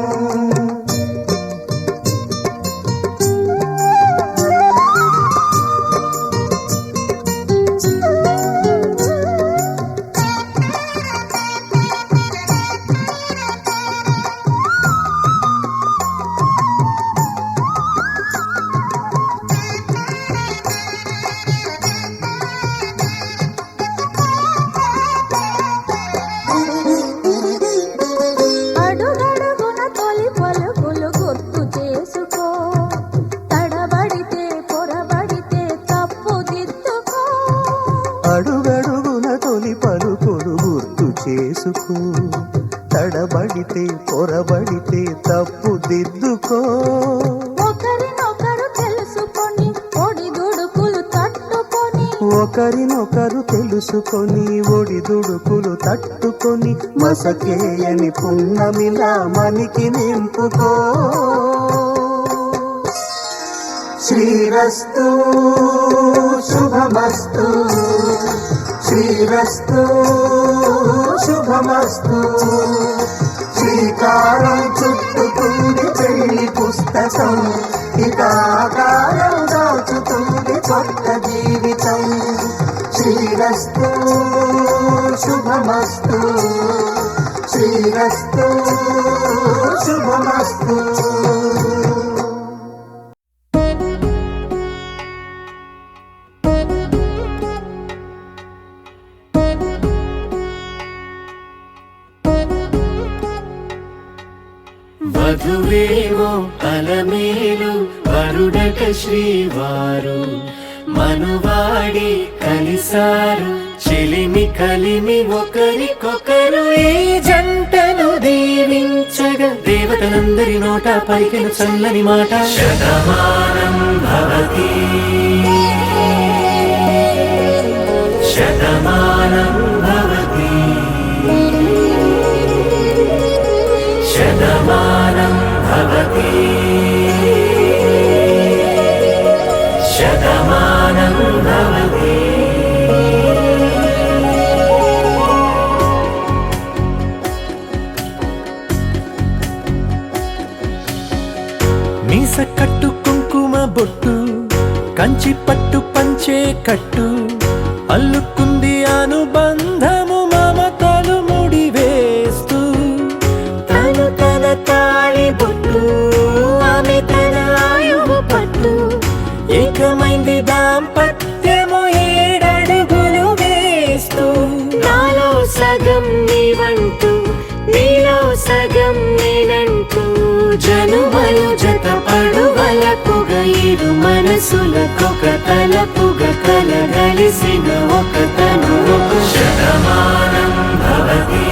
S6: అడుగడుగున తొలి పలుకులు గుర్తు చేసుకో తడబడితే పొరబడితే తప్పు దిద్దుకో
S4: అడుగడుగున తొలి పలుకులు గుర్తు చేసుకో తడబడితే పొరబడితే తప్పు దిద్దుకో
S6: ఒకరినొకరు తెలుసుకొని ఒడిదుడుకులు తట్టుకొని
S4: ఒకరినొకరు తెలుసుకొని ఒడిదుడుకులు తట్టుకొని మసకేయని పున్నమిలా మనికి నింపుకో శ్రీరస్తు శుభమస్తు శ్రీరస్తు శుభమస్తు శ్రీకారం చుట్టుకుంది పెళ్లి పుస్తకం ఇక ఆకారం దాచుతుంది కొత్త జీవితం శ్రీరస్తు శుభమస్తు శ్రీరస్తు శుభమస్తు
S5: వధువేమో అలమేలు వరుడట శ్రీవారు మనువాడి కలిసారు చెలిమి కలిమి ఒకరికొకరు ఈ జంటను దీవించగా దేవతలందరి నోట పలికిన చల్లని మాట శతమానం భవతి శతమానం భవతి శతమానం భవతి శతమానం భవతి మీస కట్టు కుంకుమ బొట్టు కంచి పట్టు పంచే కట్టు అల్లుకుంది అనుబంధము మమతలు ముడివేస్తూ తను తన తాళి బొట్టు ఆమె తన ఆయువు పట్టు ఏకమైంది దాంపత్యము 7 అడుగులు వేస్తూ నాలో సగం నీవంటూ నీలో సగం నేనంటూ జనుమలు జతపడువలపుగ ఇరు మనసులకొక తలపుగ కలగలిసిన ఒక తను ఒక శతమానం భవతి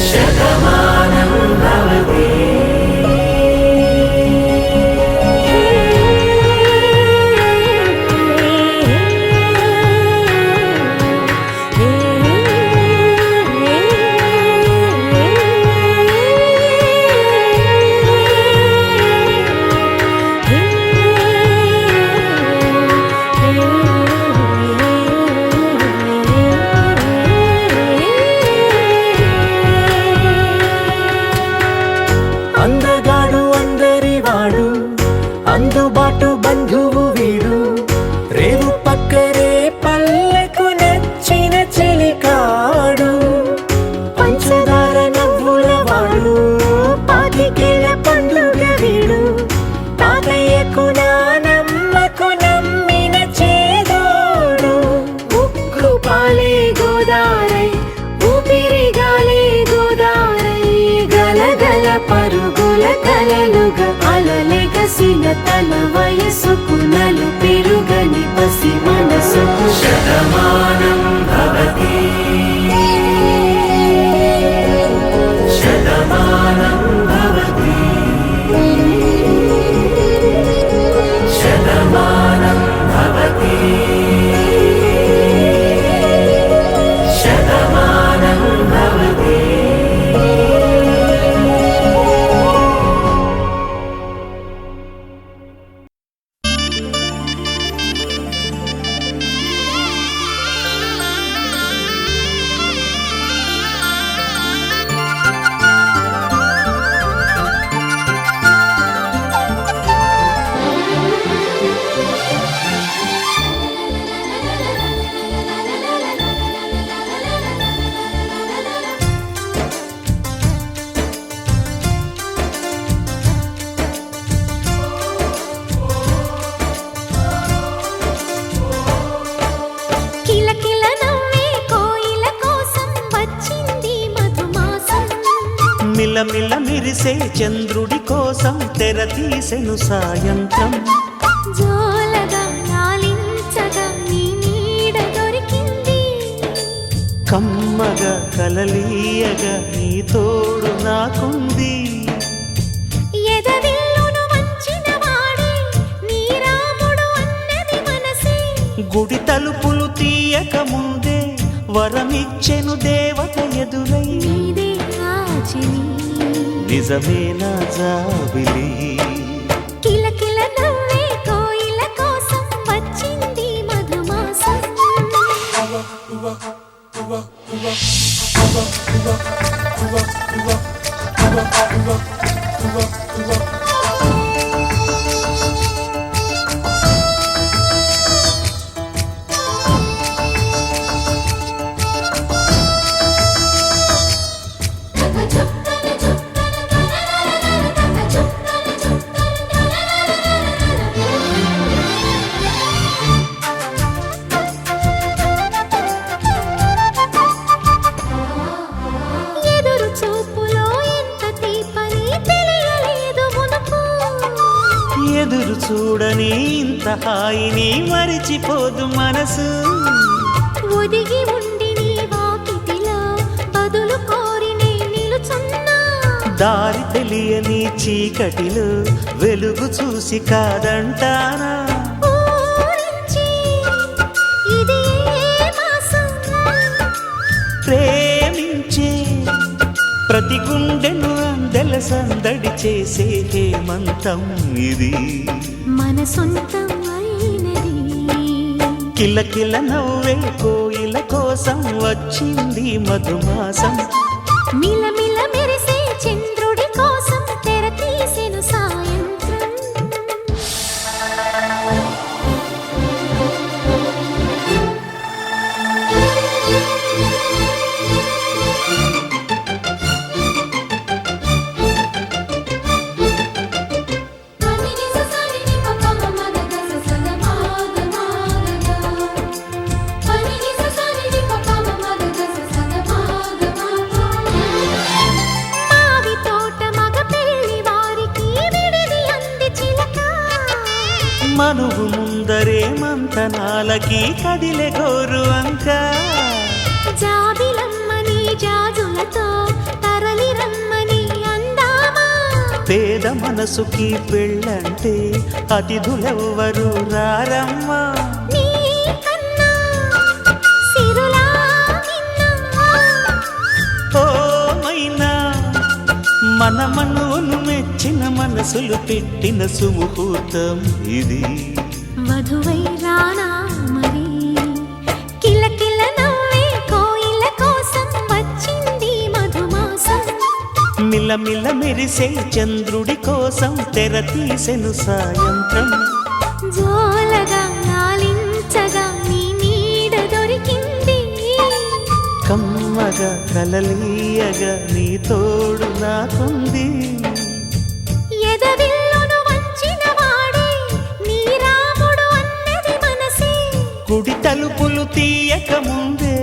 S5: శతమానం భవతి
S2: నిండుగా అలలెగసిన తన వయసుకు నలు పెరుగని పసి మనసుకు
S5: శతమానం భవతి శతమానం భవతి శతమానం భవతి శతమానం భవతి.
S6: కిలకిల నవ్వే కోయిల కోసం వచ్చింది మధుమాసం.
S1: మిలమిల మిరిసే చంద్రుడి కోసం తెర తీసెను సాయంత్రం.
S6: జోలగా లాలించగా నీ నీడ దొరికింది.
S1: కమ్మగా కలలీయగా నీ తోడు నాకుంది.
S6: ఎదవిల్లును వంచిన వాడే నీ రాముడు అన్నది మనసే.
S1: గుడి తలుపులు తీయక ముందే వరమిచ్చెను దేవత ఎదురై.
S6: నీదే ఆచని
S1: నిజమేనా జాబిలి
S6: కిలకిల నవ్వే కోయిల కోసం వచ్చింది మధుమాసం. ఎదురు చూపులో ఎంత తీపని తెలియలేదు మునుపు.
S1: ఎదురు చూడని ఇంత హాయిని మరిచిపోదు మనసు.
S6: ఒదిగి ఉండి నీ వాకిటిలో బదులు కోరి నే నిలుచున్నా.
S1: దారి తెలియని చీకటిలో వెలుగు చూసి కాదంటానా.
S6: ఊరించి ఇది ఏ మాసం.
S1: ప్రేమించే ప్రతి గుండెను అందెల సందడి చేసే హేమంతం ఇది.
S6: మన సొంతం అయినది.
S1: కిలకిల నవ్వే కోయిల కోసం వచ్చింది మధుమాసం.
S6: మిలమిల మెరిసే చంద్రుడి కోసం తెర తీసెను సాయంత్రం. మావి తోట మగ పెళ్లి వారికి విడిది అంది చిలక.
S1: మనువు ముందరే మంతనాలకి కదిలే గోరు అంక.
S6: జాబిలమ్మని జాజులతో తరలి రమ్మని అందామా.
S1: పేద మనసుకి పెళ్ళంటే అతిథులెవ్వరు రారమ్మా.
S6: నీ కన్నా సిరులా నిన్నా.
S1: ఓ మైనా మన మనువును మెచ్చిన మనసులు పెట్టిన సుముహూర్తం ఇది.
S6: వధువై రానా మరి కిలకిల నవ్వే కోయిల కోసం వచ్చింది మధుమాసం.
S1: మిలమిల మెరిసే చంద్రుడి కోసం తెర తీసెను సాయంత్రం.
S6: జోలగా లాలించగా నీ నీడ దొరికింది.
S1: కమ్మగా కలలీయగా నీ తోడు నాకుంది.
S6: ఎదవిల్లును వంచిన వాడే నీ రాముడు అన్నది మనసే.
S1: గుడి తలుపులు తీయక ముందే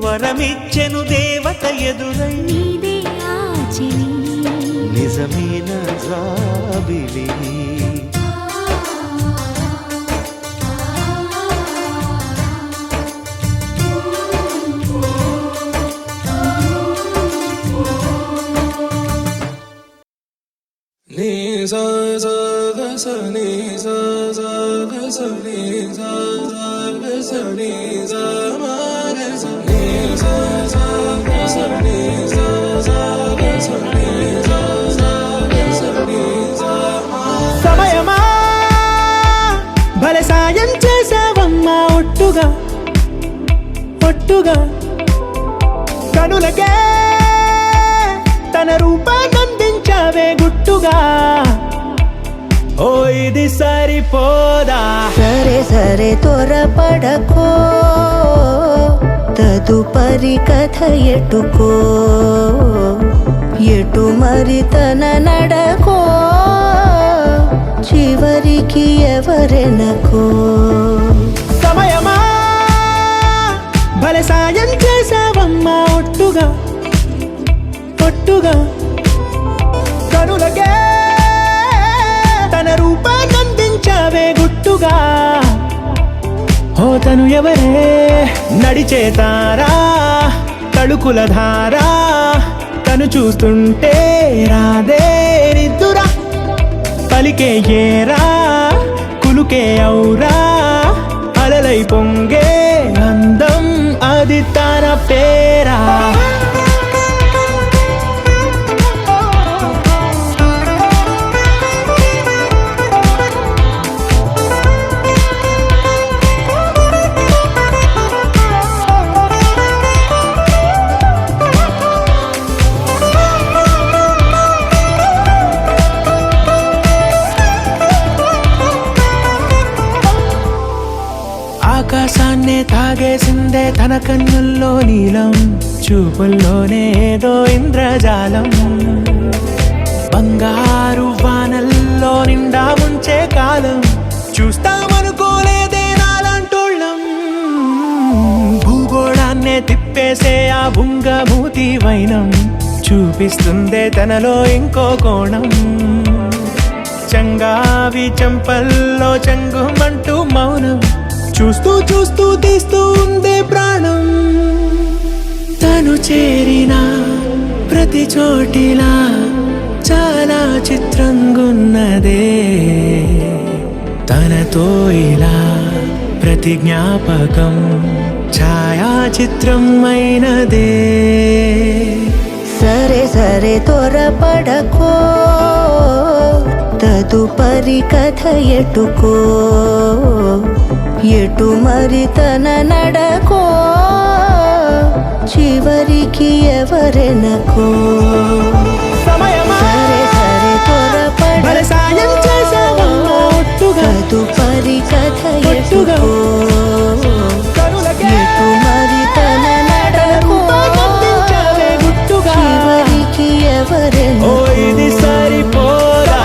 S1: వరమిచ్చెను దేవత ఎదురై.
S6: నీదే ఆచని
S1: నిజ
S8: నిజమైన జాబిలి
S1: సమయమా భలే సాయం చేసావమ్మా ఒట్టుగా ఒట్టుగా కనులకే తన రూపాన్నందించావే గుట్టుగా ఓ ఇది సరిపోదా
S2: సరే సరే త్వరపడకో తదుపరి కథ ఎటుకో ఎటు మరి తన నడకో చివరికి ఎవరెనకో
S1: సమయమా భలే సాయం చేసావమ్మా ఒట్టుగా ఒట్టుగా కనులకే తన రూపాన్నందించావే గుట్టుగా ఓ తను ఎవరే నడిచేతారా తళుకుల ధారా తను చూస్తుంటే రాదే నిద్దురా పలికే ఏరా కులుకే ఔరా అలలై పొంగే అందం అది తన పేరా ఆకాశాన్నే తాగేసిందే తన కన్నుల్లో నీలం చూపుల్లోనే ఏదో ఇంద్రజాలం బంగారు వానల్లో నిండా ఉంచే కాలం చూస్తామనుకోలేదే నాలాంటోళ్ళం భూగోళాన్నే తిప్పేసే ఆ బుంగమూతి వైనం చూపిస్తుందే తనలో ఇంకో కోణం చంగావి చెంపల్లో చెంగుమంటూ మౌనం చూస్తూ చూస్తూ తీస్తూ ఉందే ప్రాణం తను చేరిన ప్రతి చోటిలా చాలా చిత్రంగున్నదే తనతో ఇలా ప్రతి జ్ఞాపకం ఛాయాచిత్రం అయినదే
S2: సరే సరే త్వరపడకో తదుపరి కథ ఎటుకో ఎటు మరి తన నడకో చివరికి ఎవరెనకో
S1: సమయమా
S2: సరే సరే
S1: భలే సాయం చేసావమ్మా ఒట్టుగా
S2: తదుపరి కథ
S1: ఒట్టుగా
S2: ఎటుకో
S1: కనులకే
S2: ఎటు మరి తన నడకో
S1: రూపాన్నందించావే గుట్టుగా
S2: చివరికి
S1: ఓ
S2: ఎవరెనకో
S1: ఇది సరిపోదా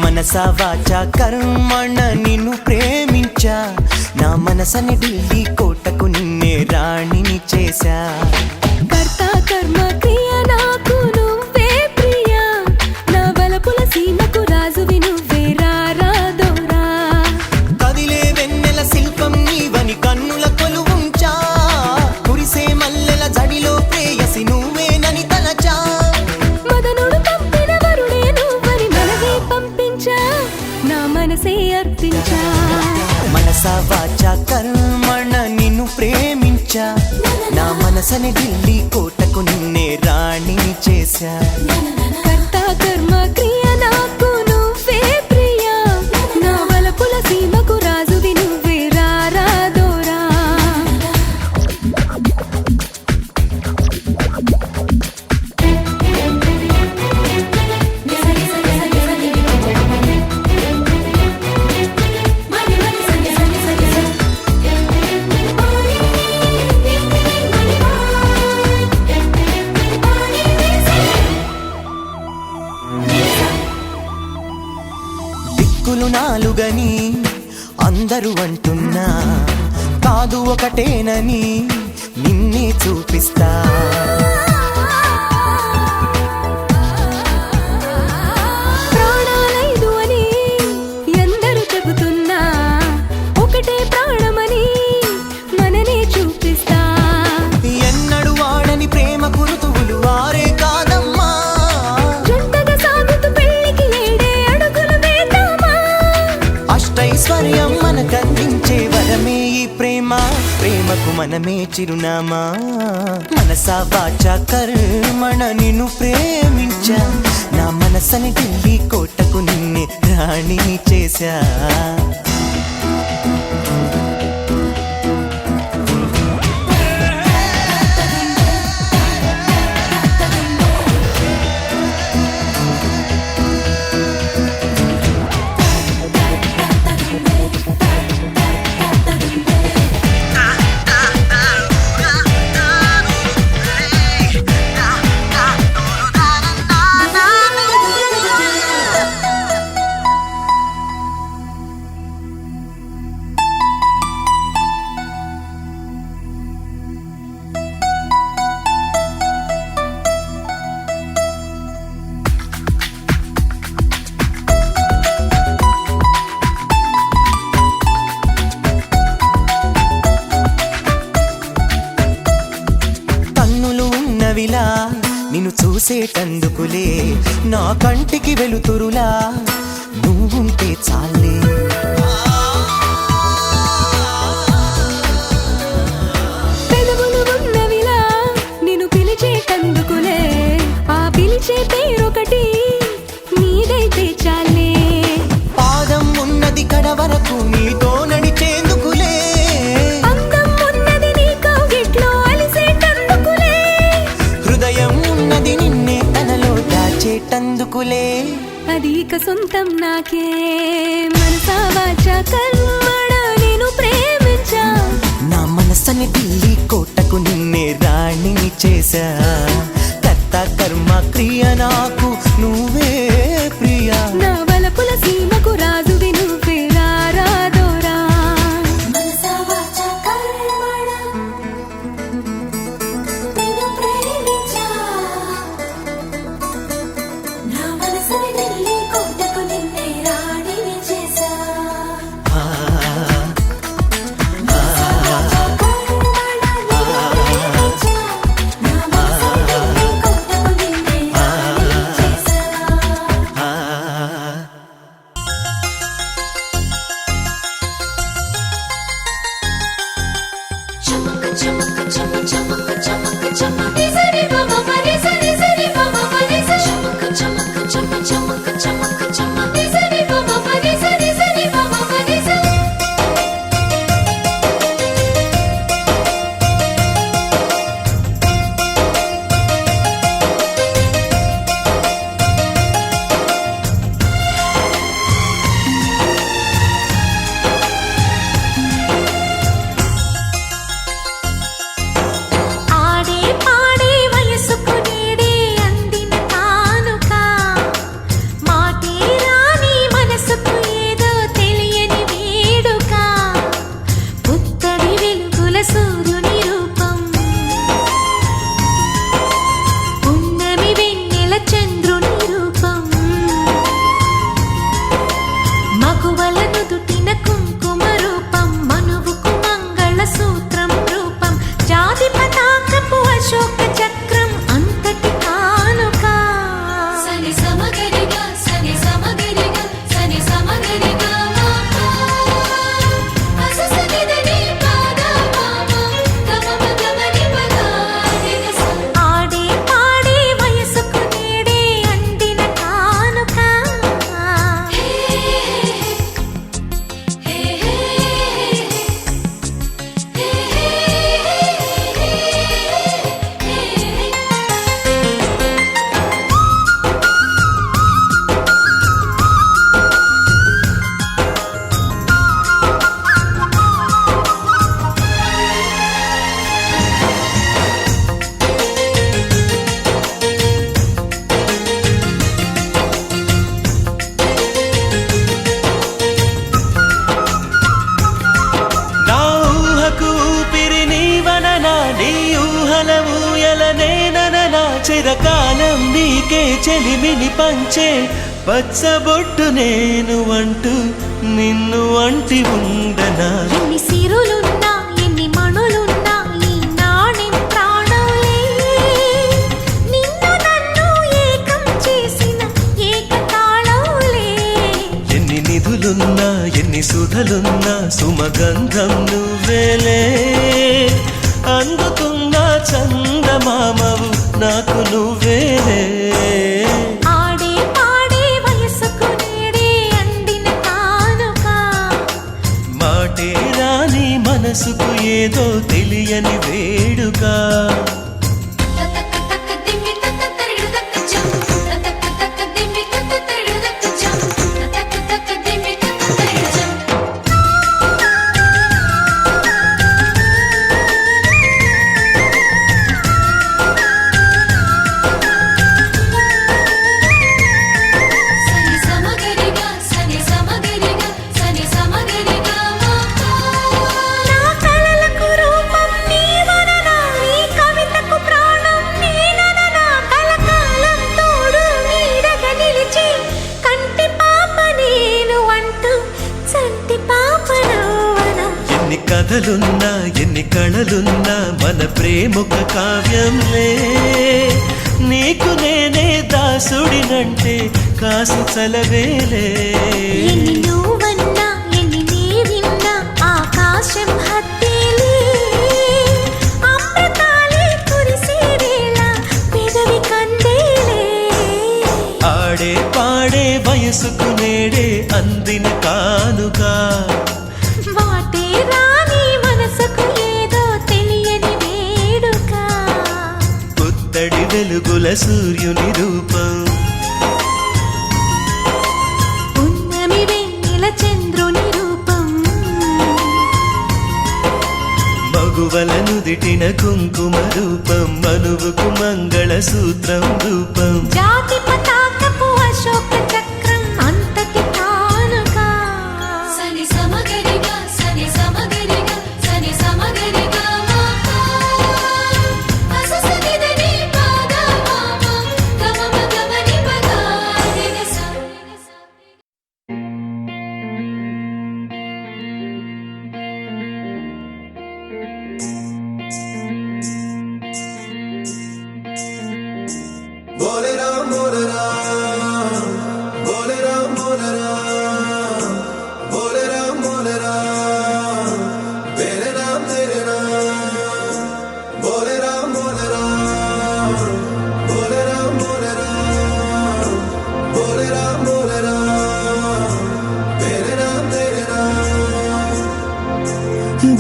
S9: మనసా వాచా కర్మణ నిన్ను ప్రేమించా నా మనసని ఢిల్లీ కోటకు నిన్నే రాణిని చేశా
S7: కర్త కర్మ క్రియ నాకు నువ్వే ప్రియా నా వలపుల సీమకు రాజువి నువ్వే రారాదోరా
S9: కదిలే వెన్నెల శిల్పం నీవని కన్నుల కొలువుంచా కురిసే మల్లెల జడిలో ప్రేయసి నువ్వేనని తలచా
S7: మదనుడు పంపిన వరుడే నువ్వని మనవే పంపించా నా మనసే అర్పించా
S9: మనసా వాచా కర్మణ నిన్ను ప్రేమించా నా మనసని ఢిల్లీ కోటకు నిన్నే రాణిని చేశా
S7: కర్త కర్మ క్రియ నాకు నువ్వే ప్రియా
S9: నాలుగని అందరూ అంటున్నా కాదు ఒకటేనని నిన్నే చూపిస్తా
S7: ప్రాణాలైదు అని ఎందరూ చెబుతున్నా ఒకటే ప్రాణమని మననే చూపిస్తా
S9: ఎన్నడు వాడని ప్రేమ కురుతువులు వారే కాదమ్మా
S7: జంటగా సాగుతూ పెళ్లికి ఏడే అడుగులు వేద్దామా
S9: అష్టైశ్వర్యం మనకందించే వరమే ఈ ప్రేమ ప్రేమకు మనమే చిరునామా మనసా వాచా కర్మణ నిన్ను ప్రేమించా నా మనసని ఢిల్లీ కోటకు నిన్నే రాణి చేశా విలా నిన్ను చూసేటందుకులే నా కంటికి వెలుతురులా నువ్వుంటే చాలే
S7: పెదవులు ఉన్నవిలా నిన్ను పిలిచేటందుకులే ఆ పిలిచే పేరొకటి నీదైతే చాలే
S9: పాదం ఉన్నది కడ వరకు నీతో నడిచేందుకులే
S7: అందం ఉన్నది నీ కౌగిట్లో అలిసేటందుకులే
S9: హృదయం ఉన్నది నిన్నే తనలో దాచేటందుకులే
S7: అది ఇక సొంతం నాకే మనసా వాచా కర్మణ నేను ప్రేమించా
S9: నా మనసని ఢిల్లీ కోటకు నిన్నే రాణిని చేశా కర్త కర్మ క్రియ నాకు నువ్వే ప్రియా
S7: నా వలపుల సీమకు రాజువి నువ్వే రారాదోరా
S6: మనసా వాచా కర్మణ నేను ప్రేమించా నా మనసుని ఢిల్లీ కోటకు నిన్నే రాణిని చేశా మనసా వాచా కర్మణ నేను ప్రేమించా నా మనసుని ఢిల్లీ కోటకు నిన్నే రాణిని చేశా చమక చమక చమ చమక చమక చమ నిసరి బమ మరి సరి సరి బమ మరి చమక చమక చమ చమక చమక చమ నిసరి బమ మరి సరి సరి బమ మరి ఆడే పాడే
S9: ఊహల ఊయలనేననా చిరకాలం నీకే చెలిమిని పంచే పచ్చబొట్టు నేను అంటూ నిన్ను అంటి ఉండనా
S6: ఎన్ని సిరులున్నా ఎన్ని మణులున్నా ఈ నాణెం ప్రాణంలే నిన్ను నన్ను ఏకం చేసిన ఏకతాళంలే
S9: ఎన్ని నిధులున్నా ఎన్ని సుధలున్నా సుమగంధం నువ్వేలే అందుకున్న చందమామవు నాకు నువ్వేలే
S6: ఆడే పాడే వయసుకు నేడే అందిన కానుక
S9: మాటే రాని మనసుకు ఏదో తెలియని వేడుక
S6: తతక తక దిమ్మి తత తరిడు తక జం తతక తక దిమ్మి తత తరిడు తక జం తతక తక దిమ్మి తత తరిడు జం సని సమగరిగా సని సమగరిగా నా కలలకు రూపం నీవననా నీ కవితకు ప్రాణం నేనననా కలకాలం తోడు నీడగా నిలిచి కంటి పాప నేను అంటూ చంటి పాప నవ్వనా
S9: ఎన్ని కథలున్నా ఎన్ని కళలున్నా మన ప్రేమొక కావ్యంలే నీకు నేనే దాసుడినంటే కాసు చలవేలే
S6: ఎన్ని నువ్వన్నా ఎన్ని నీవిన్నా ఆకాశం హత్తేలే అమృతాలే కురిసే వేళ పెదవి కందేలే
S9: ఆడే పాడే వయసుకు నేడే అందిన కానుక
S6: వాటే రాని మనసుకు ఏదో తెలియని వేడుక
S9: పుత్తడి వెలుగుల సూర్యుని రూపం
S6: పున్నమి వెన్నెల చంద్రుని రూపం
S9: మగువల నుదిటిన కుంకుమ రూపం మనువుకు మంగళ సూత్రం రూపం
S6: జాతి పతాకపు అశోక చక్రం అంతటి కానుక సని సమగరిగా సని సమగరిగా సని సమగరిగా అససనిదని పాద మామ గమమ గమని పద నిస
S4: बोले राम बोले राम बोले राम बोले राम बोले राम बोले राम तेरे नाम बोले राम बोले राम बोले राम बोले राम बोले राम बोले राम तेरे नाम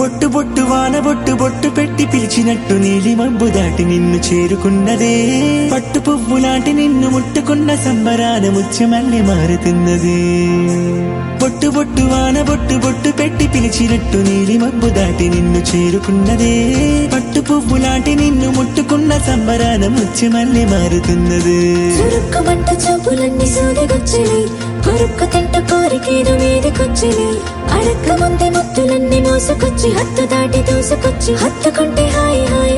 S9: బొట్టు బొట్టు వాన బొట్టు బొట్టు పెట్టి పిలిచినట్టు నీలి మబ్బు దాటి నిన్ను చేరుకున్నదే పట్టు పువ్వు లాంటి నిన్ను ముట్టుకున్న సంబరాన ముత్యమల్లి మారుతున్నది బొట్టు బొట్టు వాన బొట్టు బొట్టు పెట్టి పిలిచినట్టు నీలి మబ్బు దాటి నిన్ను చేరుకున్నదే పట్టు పువ్వు లాంటి నిన్ను ముట్టుకున్న సంబరాన ముత్యమల్లి మారుతున్నది
S6: చురుక్కుమంట చూపులన్నీ సూదిగొచ్చిలి కొరుక్కు తింట కోరికేదో మీదకొచ్చిలి అడక్క ముందే ముత్తులన్నీ మోసుకొచ్చి హత్తు దాటి దూసుకొచ్చి హత్తుకుంటే హాయి హాయి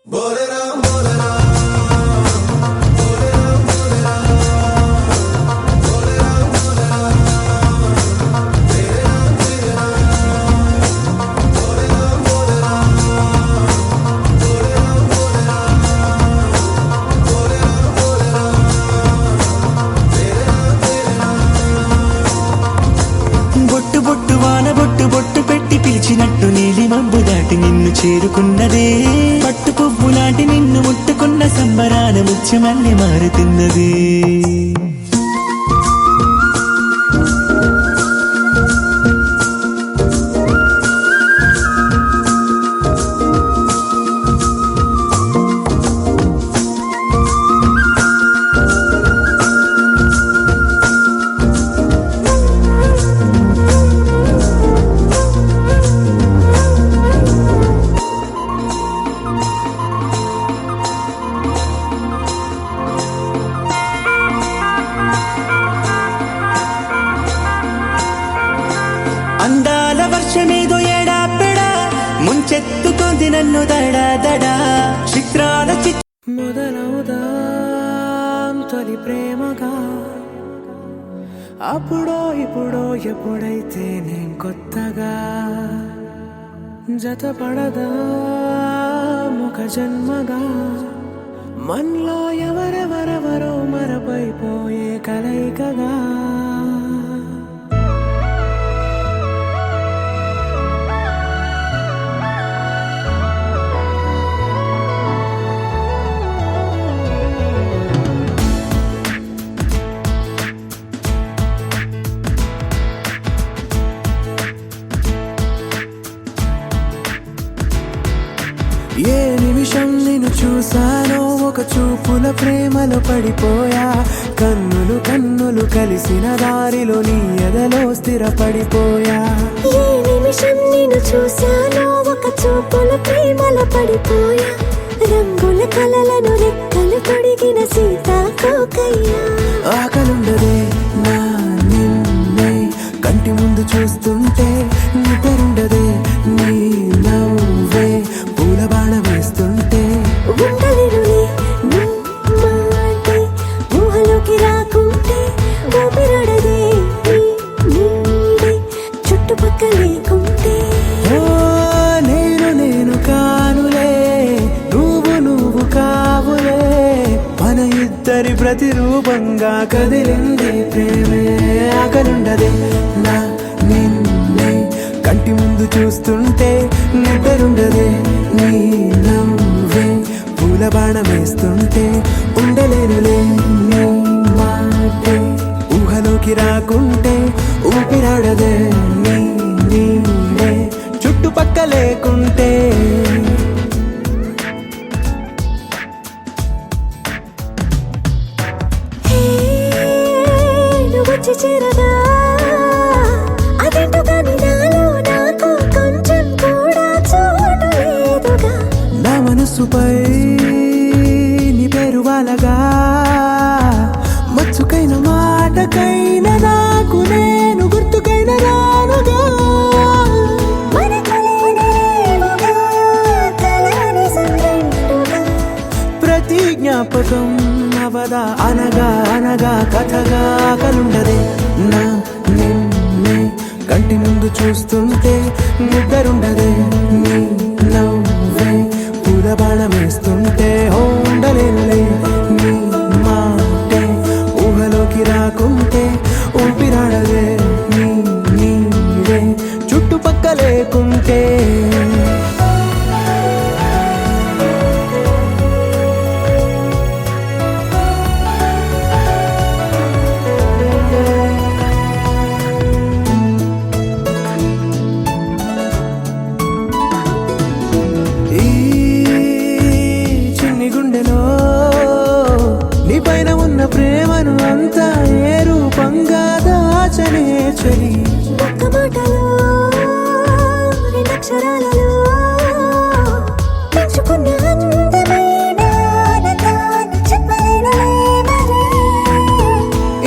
S4: बोले राम बोले राम बोले राम बोले राम बोले राम बोले राम तेरे नाम बोले राम बोले राम बोले राम बोले राम बोले राम बोले राम तेरे नाम
S9: బొట్టు బొట్టు వాన బొట్టు బొట్టు పెట్టి పిలిచినట్టు నీలి మబ్బు దాటి నిన్ను చేరుకున్నదే పట్టు పువ్వు లాంటి నిన్ను ముట్టుకున్న సంబరాన ముత్యమల్లి మారుతున్నది నన్ను దడా దడా చిత్రాల
S1: మొదలవుదాం తొలి ప్రేమగా అప్పుడో ఇప్పుడో ఎప్పుడైతే నేను కొత్తగా జతపడదా ఒక జన్మగా మనలో ఎవరెవరెవరో మరపైపోయే కలయికగా ఏ నిమిషం నిన్ను చూసానో ఒక చూపుల ప్రేమలో పడిపోయా కన్నులు కన్నులు కలిసిన దారిలో నీ ఎదలో స్థిరపడిపోయా
S6: ఏ నిమిషం నిన్ను చూశానో ఒక చూపుల ప్రేమలో పడిపోయా రంగుల కలలను రెక్కలు తొడిగిన సీతాకోకయ్యా
S1: ఆకలుండదే నా నిన్నే కంటి ముందు చూస్తుంటే నిద్రుండదే నీ నవ్వే పూల బాణ వేస్తుంటే
S6: ఉండలేనులే నీ మాటే ఊహలోకి రాకుంటే ఊపిరాడదే నీ నీడే చుట్టుపక్కల లేకుంటే
S1: ఓ నేను కానులే నువ్వు కావులే మన ఇద్దరి ప్రతిరూపంగా కదిలింది ప్రేమే ఆకలుండదే నా నిన్నే కంటి ముందు చూస్తుంటే నిద్రుండదే నీ నవ్వే పూల బాణం వేస్తుంటే ఉండలేనులే నీ మాటే ఊహలోకి రాకుంటే ఊపిరాడదే నీ నీడే చుట్టుపక్క లేకుంటే
S6: నువ్వు వచ్చి చేరగా అదేంటో కానీ నాలో నాకు కొంచెం కూడా చోటు లేదుగా
S1: నా మనసుపై నీ పేరు వాలగా మచ్చుకైన మాటకైన నాకు నేను గుర్తుకైన రానుగా
S6: మనకులేనేమోగా కలని సంగంటుగా
S1: ప్రతి జ్ఞాపకం అవదా అనగా అనగా కథగా కలుండదే నా నిన్నే కంటి ముందు చూస్తుంటే నిద్రుండదే నీ నవ్వే పూల బాణం వేస్తుంటే ఉండలేనులే నీ మాటే ఊహలోకి రాకుంటే ఊపిరాడదే నీ నీడే చుట్టుపక్క లేకుంటే ఈ చిన్ని గుండెలో నీ పైన ఉన్న ప్రేమను అంతా ఏ రూపంగా దాచనే చలి
S6: ఒక్క మాటలో రెండక్షరాలలో పెంచుకున్న అందమైన ఆనందాన్ని చెప్పలేనులే మరి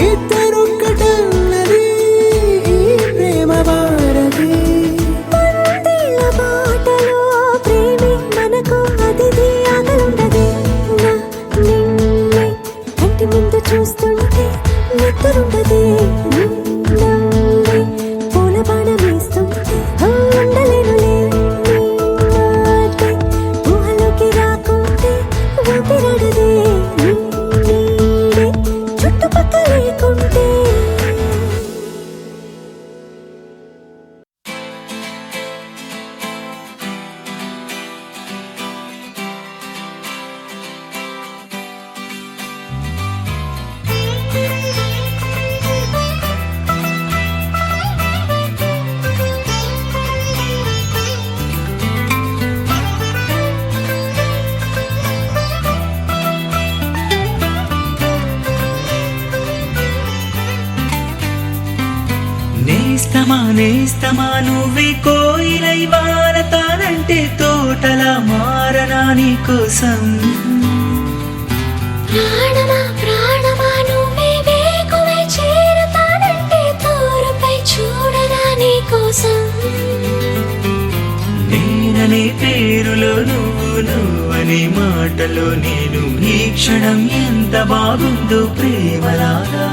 S1: ఇద్దరొక్కటన్నది ఈ ప్రేమ భారతి
S6: పందిళ్ళ బాటలో ప్రేమే మనకు అతిథి ఆగలుండదే నా నిన్నే కంటి ముందు చూస్తుంటే నిద్రుండదే నీ నవ్వే పూల బాణం వేస్తుంటే ఉండలేనులే నీ మాటే ఊహలోకి రాకుంటే ఊపిరాడదే నీ నీడే చుట్టుపక్క లేకుంటే
S9: నేస్తమా నువ్వే కోయిలై వారతానంటే తోటలా మారనా నీ కోసం
S6: ప్రాణమా ప్రాణమా నువ్వే వేకువై చేరుతానంటే తోరుపై చూడరా నీ కోసం
S9: ప్రేమనే పేరులో నువ్వనే మాటలో నేను ఈ క్షణం ఎంత బాగుందో ప్రేమలాగా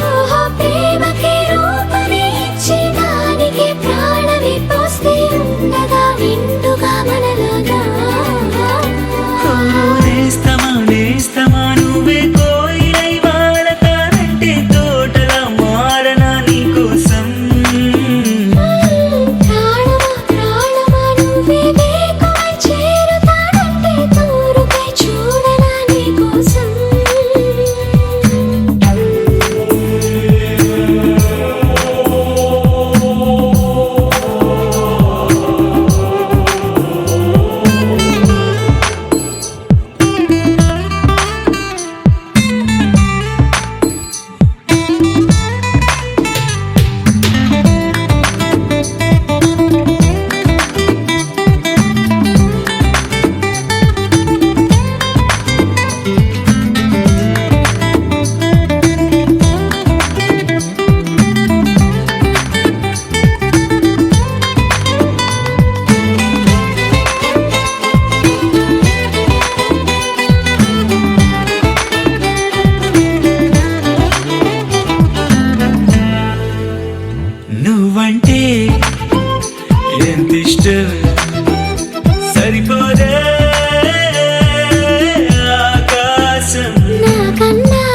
S6: ఓహో ప్రేమకి రూపమే ఇచ్చి దానికి ప్రాణమే పోస్తే ఉండగా నిండుగా మనలాగా
S9: నేస్తమా నువ్వే కోయిలై వాడతానంటే తోటలా మారనా నీ కోసం
S6: ప్రాణమా నువ్వే వేకువై చేరుతానంటే తూరుపై చూడనా నీ కోసం
S9: నువ్వంటే ఎంత ఇష్టం సరిపోదే ఆకాశం
S6: నాకన్నా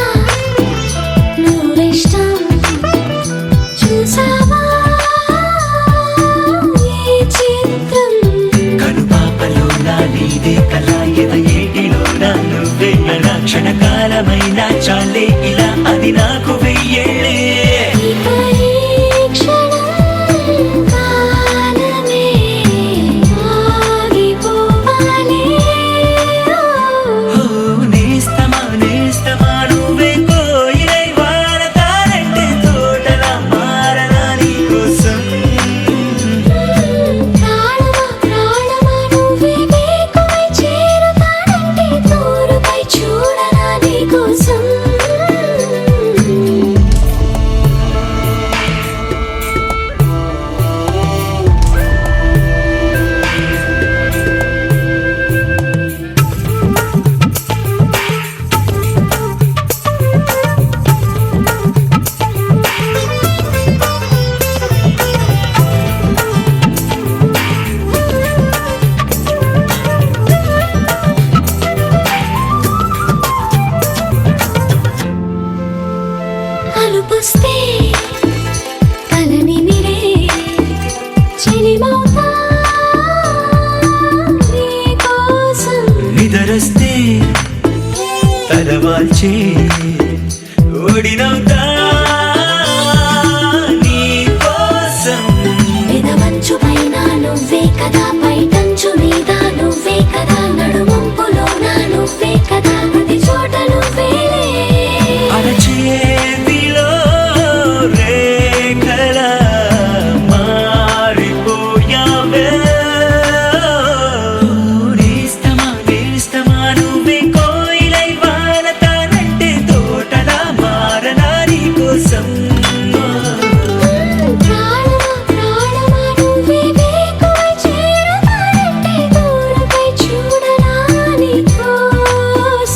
S6: నువ్విష్టం చూసావా ఈ చిత్రం
S9: కనుపాపలో నా నీదే కళ ఏటిలో నా నువ్వే నా క్షణకాలమైన చాలే ఇలా అది నాకు వెయ్యేళ్ళే
S6: ఈ పరీక్షణం కాలమే ఆగిపోవాలి
S9: నేస్తమా నువ్వే కోయిలై వాడతానంటే తోటలా మారనా నీ కోసం
S6: ప్రాణమా నువ్వే వేకువై చేరుతానంటే తూరుపై చూడనా నీ కోసం అలుపుస్తే కలని మిరే చెలిమౌతా నీ కోసం
S9: నిదరస్తే తలవాల్చే ఓడినవుతా నీ కోసం
S6: పెదవంచు పైన నువ్వే కదా పైటంచు మీద నువ్వే కదా నడుమంపులోన నువ్వే కదా ప్రతి చోట నువ్వేలే
S9: అరచేతిలో రేఖల మారిపోయావే నేస్తమా నువ్వే కోయిలై వాడతానంటే తోటలా మారనా నీ కోసం
S6: ప్రాణమా నువ్వే వేకువై చేరుతానంటే తూరుపై చూడనా నీ కోసం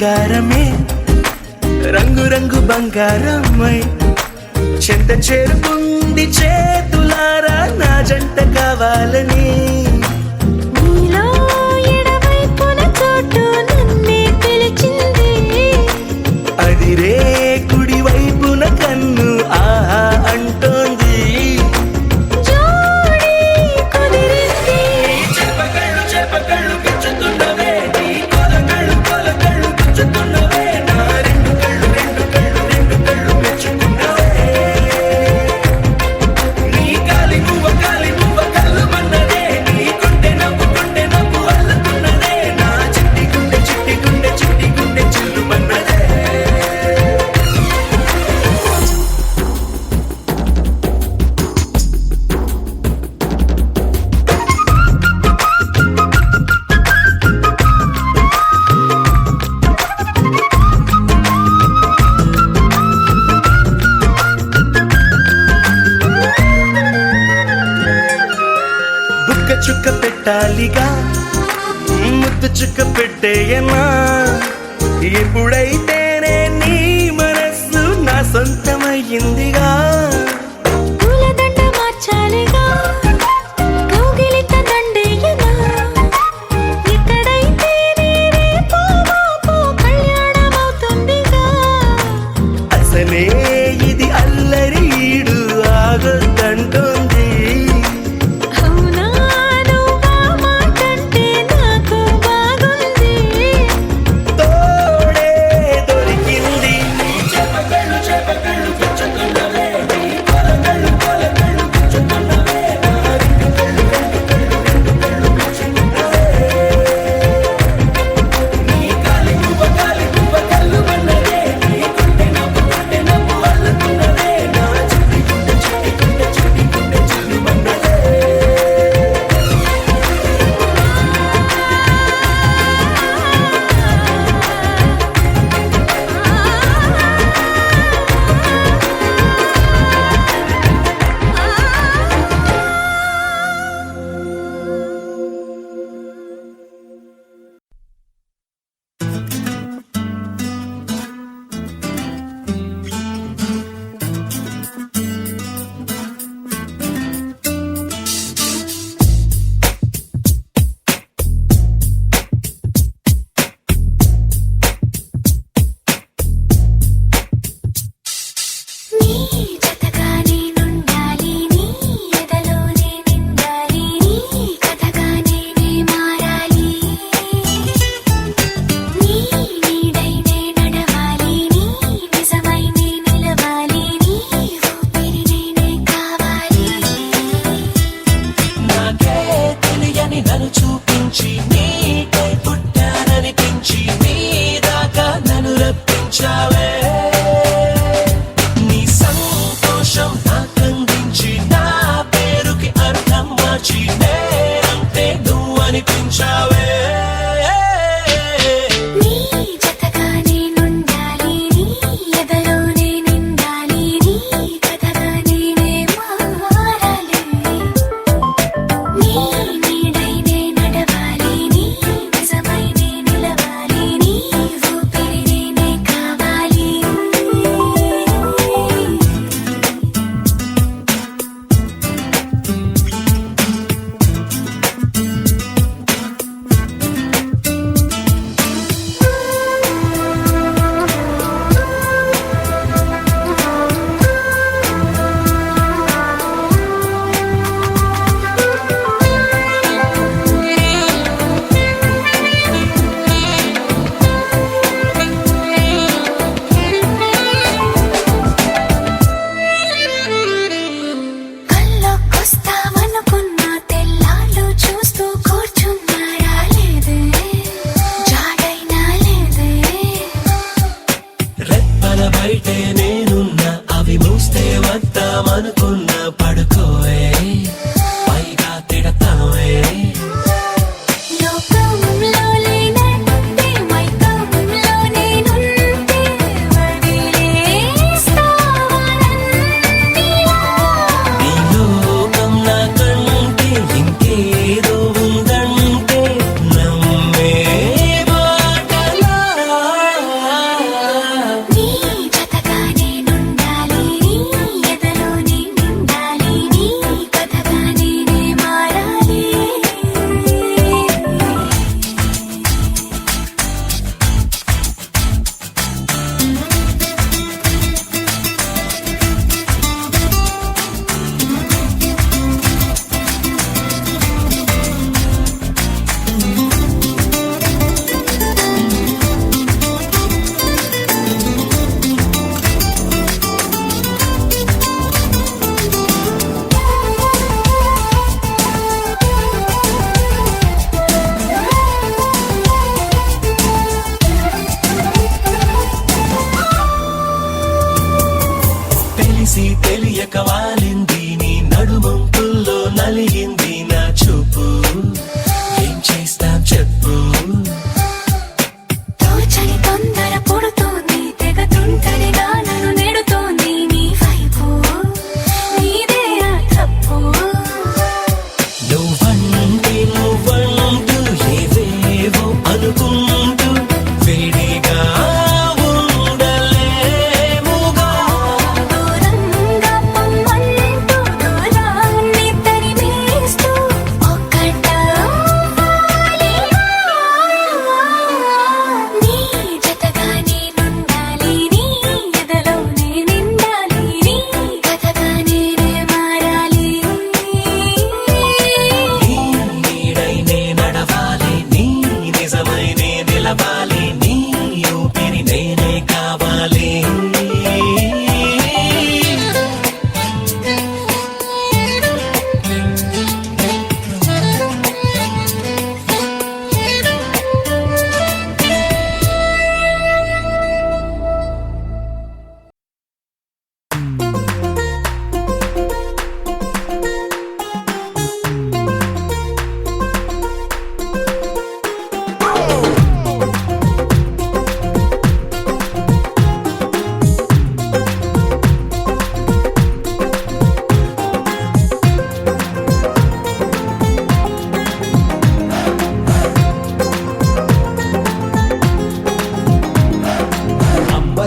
S9: బంగారమే రంగు రంగు బంగారమై చెంత చేరుకుంది చేతులారా నా జంట కావాలని
S2: నీలో ఎడవైపున చోటు నన్నే పిలిచింది
S9: అది రే కుడి వైపున కన్ను ఆహా అంటోంది
S2: జోడి కుదిరింది
S9: చెప్పకళ్ళు గిచ్చుతున్నవే నీ కొలకళ్ళు గుచ్చుతున్నవే నా రెండు కళ్ళు మెచ్చుకున్నవే నీ కాలి నువ్వ కళ్ళు మన్నదే నీ గుండె నవ్వు అల్లుతున్నదే నా చిట్టి గుండె చిల్లు మన్నదే బుక్క చుక్క పెట్టాలిగా ముద్దు చుక్క పెట్టేయనా ఎప్పుడైతేనే నీ మనస్సు నా సొంతమయ్యిందిగా
S2: పూలదండ మార్చాలిగా కౌగిలిత దండేయనా ఎక్కడైతే రేపో మాపో కళ్యాణమవుతుందిగా
S9: అసలే ఇది అల్లరి ఈడు ఆగొద్దంటోంది
S2: అవునా నువ్వా మాటంటే నాకు బాగుంది
S9: తోడే దొరికింది చెప్పకళ్ళు గుచ్చుతున్నవే నీ కొలకళ్ళు గుచ్చుతున్నవే నా రెండు కళ్ళు మెచ్చుకున్నవే నీ కాలి నువ్వ కళ్ళు మన్నదే నీ గుండె నవ్వు అల్లుతున్నదే నా చిట్టి గుండె చిల్లు మన్నదే
S6: నీ జతగా నేనుండాలి నీ ఎదలోనే నిండాలి నీ కథగా నేనే మారాలి నీ నీడై నే నడవాలి నీ నిజమై నే నిలవాలి నీ ఊపిరి నేనే కావాలి
S9: నాకే తెలియని నన్ను చూపించి నీకై పుట్టాననిపించి నీ దాకా నన్ను రప్పించావే నీ సంతోషం నాకందించి నా పేరుకి అర్థం మార్చి నేనంటే నువ్వు అనిపించావే
S6: నీ జతగా నేనుండాలి నీ ఎదలోనే నిండాలి నీ కథగా నేనే మారాలి నీ నీడై నే నడవాలి నీ నిజమై నే నిలవాలి నీ ఊపిరి నేనే కావాలి కల్లోకొస్తావనుకున్నా తెల్లాళ్ళు చూస్తూ కూర్చున్నారా లేదే జాడైనా లేదే
S9: రెప్పల బయటే నేనున్నా అవి మూస్తే వద్దామనుకున్నా పడుకోవే పైగా తిడతావే
S6: లోకంలో లేనంటే మైకంలో నేనుంటే వదిలేస్తావా నన్నిలా
S9: ఈ లోకం నాకంటే ఇంకేదో ఉందంటే నమ్మే మాటలా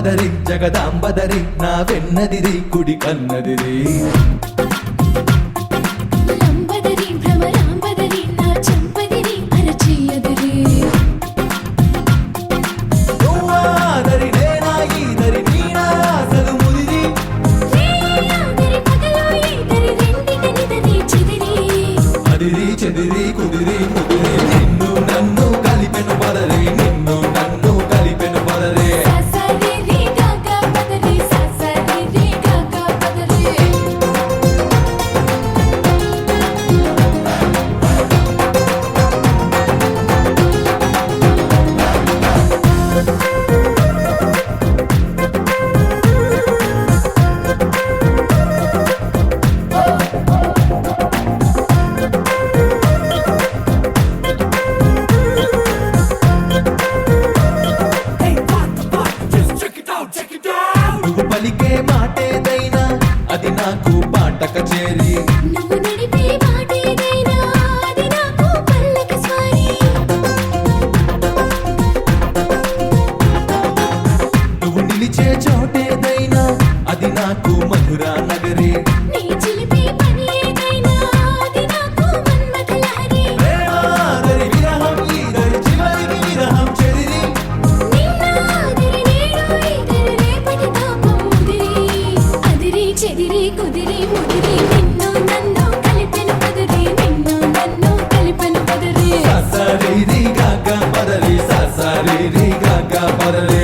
S4: అంబదరి జగదాంబదరి నా వెన్నదిరి కుడి కన్నదిరి
S6: లంబదరి భ్రమరాంబదరి నా చంపదిరి అరచేయదిరి
S4: నువ్వాదరి నేనా ఈదరి నీనా అసలు ముదిరి
S6: రేయాదరి పగలో ఈదరి రెండిటనిదరి చెదిరి
S4: అదిరి చెదిరి కుదిరి ముదిరి నిన్ను నన్ను కలిపెను పదరి నిన్ను నన్ను కలిపెను పదరే
S6: ససరి రి గగ పదరి ససరి రి గగ పదరి
S4: నువ్వు పలికే మాటేదైనా అది నాకు పాట కచేరి
S6: నువ్వు నడిపే మాటేదైనా అది నాకు పల్లక స్వారీ
S4: నువ్వు నిలిచే చోటేదైనా అది నాకు మధురా నగరి
S6: నీ చిలిపి పని ఏదైనా అది నాకు మన్మథ లహరి
S4: ప్రేమాదరి విరహం ఈదరి చివరికి విరహం చెదిరి
S6: నిన్నాదరి నేడు ఈదరి రేపటి తాపం ముదిరి అదిరి చెదిరి కుదిరి ముదిరి నిన్ను నన్ను కలిపెను పదరి నిన్ను నన్ను కలిపెను పదరి
S4: ససరి గగ పదరి ససరి గగ పదరే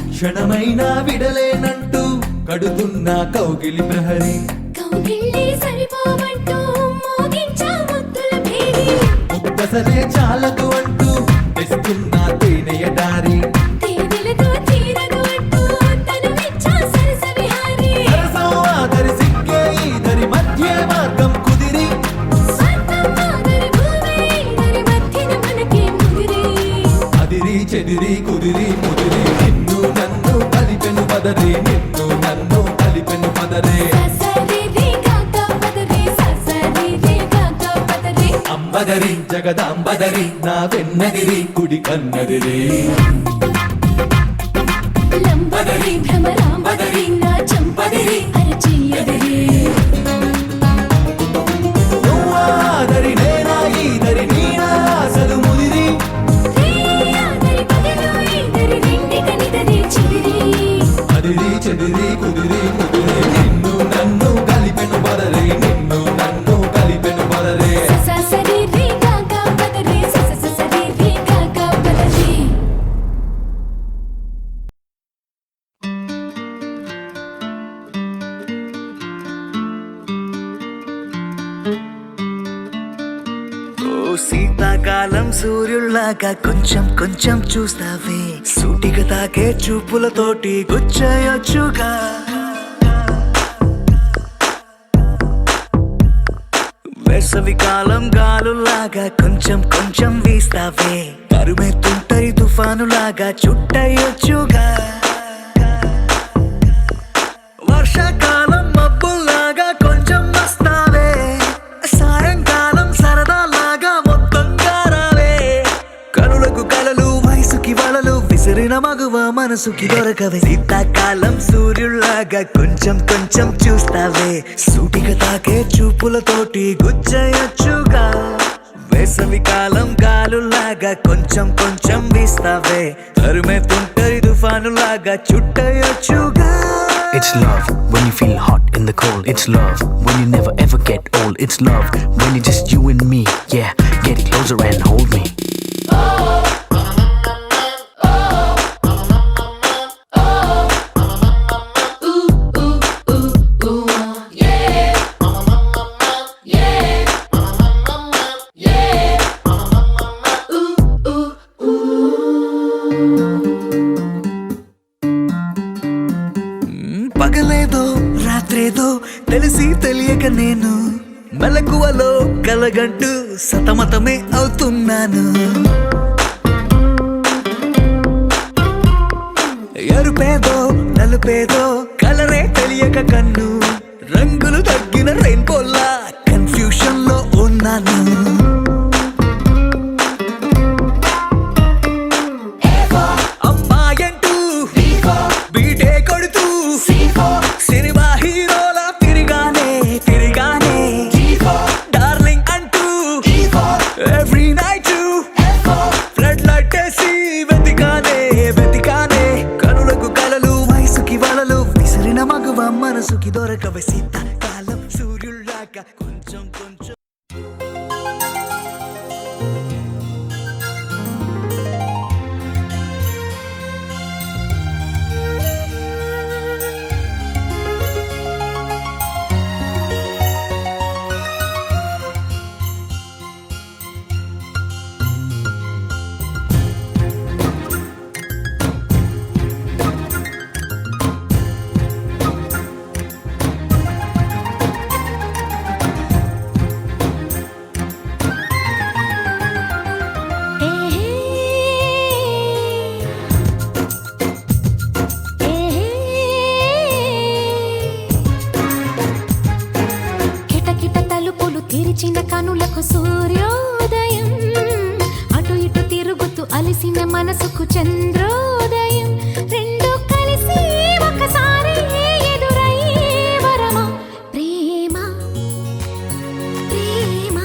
S4: క్షణమైనా విడలేనంటూ కడుతున్న కౌగిలి ప్రహరి
S6: కౌగిళ్ళే సరిపోవంటూ మోగించా ముద్దుల భేరి
S4: ముక్కసలే చాలదు అంటూ తెస్తున్న తేనెయ దారి
S6: తేనెలతో తీరదు అంటూ తను మెచ్చా సరస విహారి
S4: సరసం ఆదరి సిక్కే ఈదరి మధ్య మార్గం కుదిరి
S6: స్వర్గం మాదరి భూమి ఈదరి మధ్యన మనకే ముదిరి
S4: అదిరి చెదిరి కుదిరి ముదిరి నిన్ను నన్ను కలిపెను పదరి నిన్ను నన్ను కలిపెను పదరే
S6: ససరి రి గగ పదరి ససరి రి గగ పదరి
S4: అంబదరి జగదాంబదరి నా వెన్నదిరి కుడి కన్నదిరి
S6: లంబదరి భ్రమరాంబదరి నా చంపదిరి అరచేయదిరి
S4: నువ్వాదరి నేనా ఈదరి నీనా అసలు ముదిరి
S6: రేయాదరి పగలో ఈదరి రెండిటనిదరి చెదిరి
S4: అదిరి చెదిరి కుదిరి ముదిరి నిన్ను నన్ను కలిపెను పదరి నిన్ను నన్ను కలిపెను పదరే
S6: ససరి రి గగ పదరి ససరి రి గగ పదరి
S9: ఓ శీతాకాలం సూర్యుల్లాగా కొంచెం కొంచెం చూస్తావే సూటిగా తాకే చూపులతోటి గుచ్చయొచ్చుగా వేసవి కాలం గాలులాగా కొంచెం కొంచెం వీస్తావే తరుమెత్తుంటరి తుఫానులాగా చుట్టయొచ్చుగా వర్షాకాలం మబ్బుల్లాగా కొంచెం వస్తావే సాయంకాలం సరదాలాగా మొత్తంగా రావే కనులకు కలలు వయసుకి వలలు విసిరిన మగువ మనసుకి దొరకవే శీతాకాలం సూర్యుల్లాగా కొంచెం కొంచెం చూస్తావే సూటిగా తాకే చూపులతోటి గుచ్చయొచ్చుగా వేసవి కాలం గాలులాగా కొంచెం కొంచెం వీస్తావే తరుమెత్తుంటరి తుఫానులాగా చుట్టయొచ్చుగా
S10: It's love when you feel hot in the cold. It's love when you never ever get old. It's love when it's just you and me. Yeah, get closer and hold me.
S9: నేను మెలకువలో కలగంటూ సతమతమే అవుతున్నాను. ఎరుపేదో నలుపేదో కలరే తెలియక కన్ను రంగులు తగ్గిన రెయిన్బోలా confusion లో ఉన్నాను. అమ్మాయంటూ బీటే కొడుతూ సినిమా హీరోలా తిరిగానే డార్లింగ్ అంటూ ఎవ్రీ నైట్ ఫ్లడ్ లైట్ వేసి వెతికానే కనులకు కలలు వయసుకి వలలు విసిరిన మగువ మనసుకి దొరకవే శీతాకాలం సూర్యుల్లాగా కొంచెం
S2: కిటకిట తలుపులు తెరిచిన కనులకు సూర్యోదయం అటు ఇటు తిరుగుతూ అలసిన మనసుకు చంద్రోదయం రెండు కలిసి ఒకసారి ఎదురయ్యే వరమా ప్రేమ ప్రేమ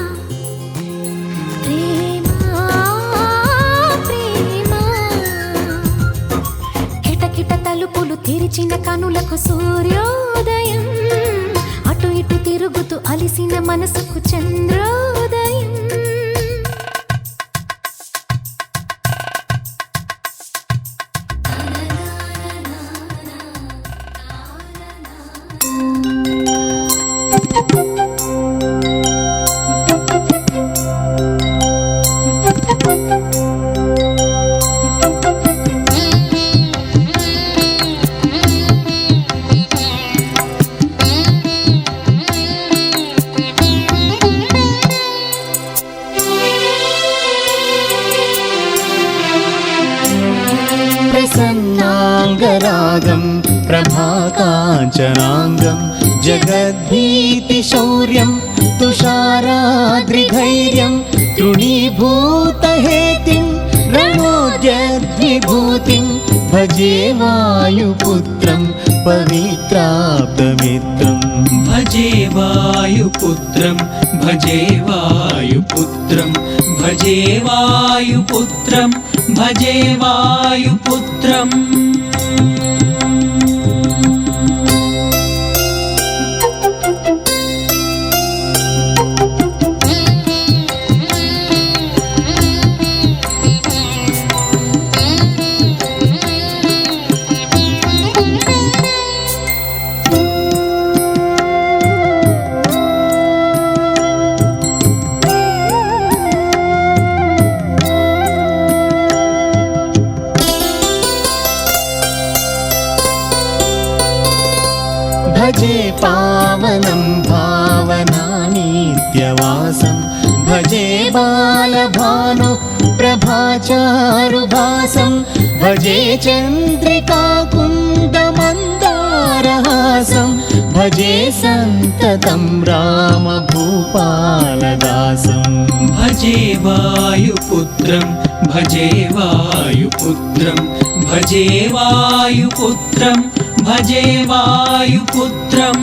S2: ప్రేమ ప్రేమ కిటకిట తలుపులు తెరిచిన కనులకు సూర్యోదయం అటు ఇటు తిరుగుతూ అలిసిన మనసుకు చంద్రోదయం
S9: ప్రసన్నాంగరాగం ప్రభాకాంచనాంగం జగద్భీతిశౌర్యం తుషారాద్రిధైర్యం తృణీభూతహేతిం రణోద్యద్విభూతిం భజే వాయుపుత్రం పవిత్రాప్తమిత్రం.
S11: భజే వాయుపుత్రం భజే వాయుపుత్రం భజే వాయుపుత్రం భజే వాయుపుత్రం.
S9: భజే పావనం భావనానిత్యవాసం భజే బాలభాను ప్రభాచారుభాసం భజే చంద్రికాకుందమందారహాసం భజే సంతతం రామభూపాలదాసం.
S11: భజే వాయుపుత్రం భజే వాయుపుత్రం భజే వాయుపుత్రం భజే వాయుపుత్రం.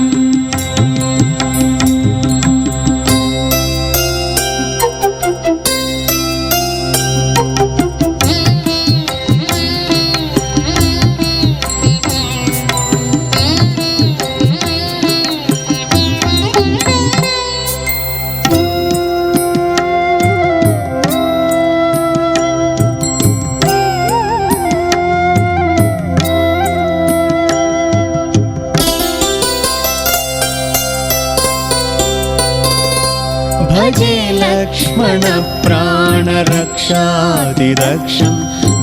S9: भजे लक्ष्मण प्राणरक्षादिरक्षं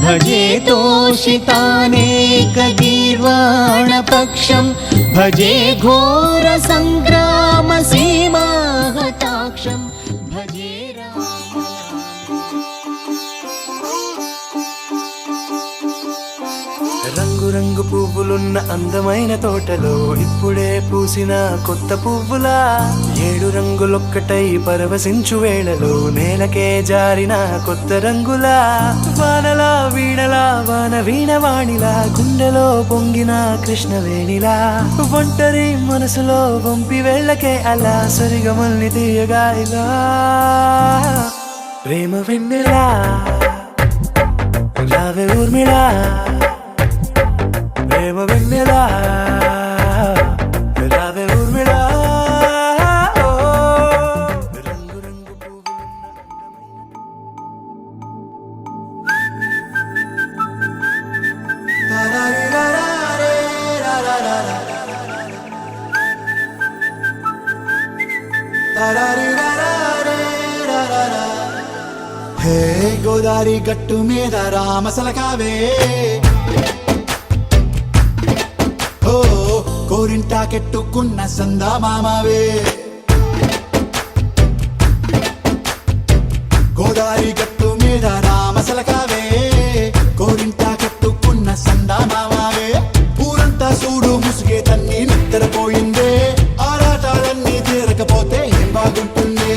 S9: भजे तोषितानेकगीर्वाणपक्षं भजे घोरसङ्ग्राम రామ సీమా కటాక్షం భజే
S1: రంగు రంగు పువ్వులున్న అందమైన తోటలో ఇప్పుడే పూసిన కొత్త పువ్వులా 7 రంగులొక్కటై పరవశించు వేళలో నేలకే జారిన కొత్త రంగులా వానలా వీణలా వాన వీణవాణిలా గుండెలో పొంగిన కృష్ణవేణిలా ఒంటరి మనసులో వంపి వెళ్ళకే అలా సరిగమల్ని తీయగా ఇలా ప్రేమ వెన్నెలా రావే ఊర్మిళా ప్రేమ వెన్నెలా రావే ఊర్మిళా రంగు రంగు
S9: హే గోదారి గట్టు మీద రామసలకావే ఓ కోరింటాకెట్టుకున్న సందా మామావే గోదారి గట్టు మీద రామసలకావే కోరింటాకెట్టుకున్న సందా మామావే ఊరంతా చూడు ముసుగే తన్ని నిద్రపోయిందే ఆరాటాలన్నీ తీరకపోతే ఏం బాగుంటుంది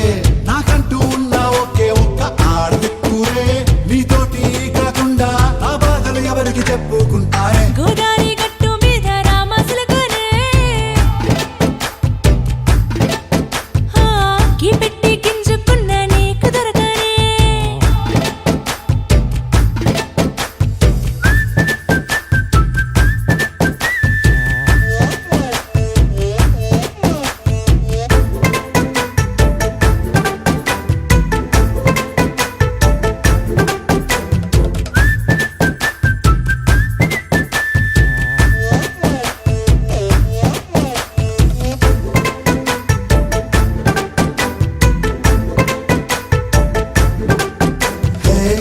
S9: నాకంటూ ఉన్న ఒకే ఒక్క ఆడదిక్కురే నీతోటి కాకుండా నా బాధలు ఎవరికి చెప్పుకుంటారే
S6: గోదారి గట్టు మీద రామసలకనే కీ పెట్టి గింజుకున్న నీకు దొరకనే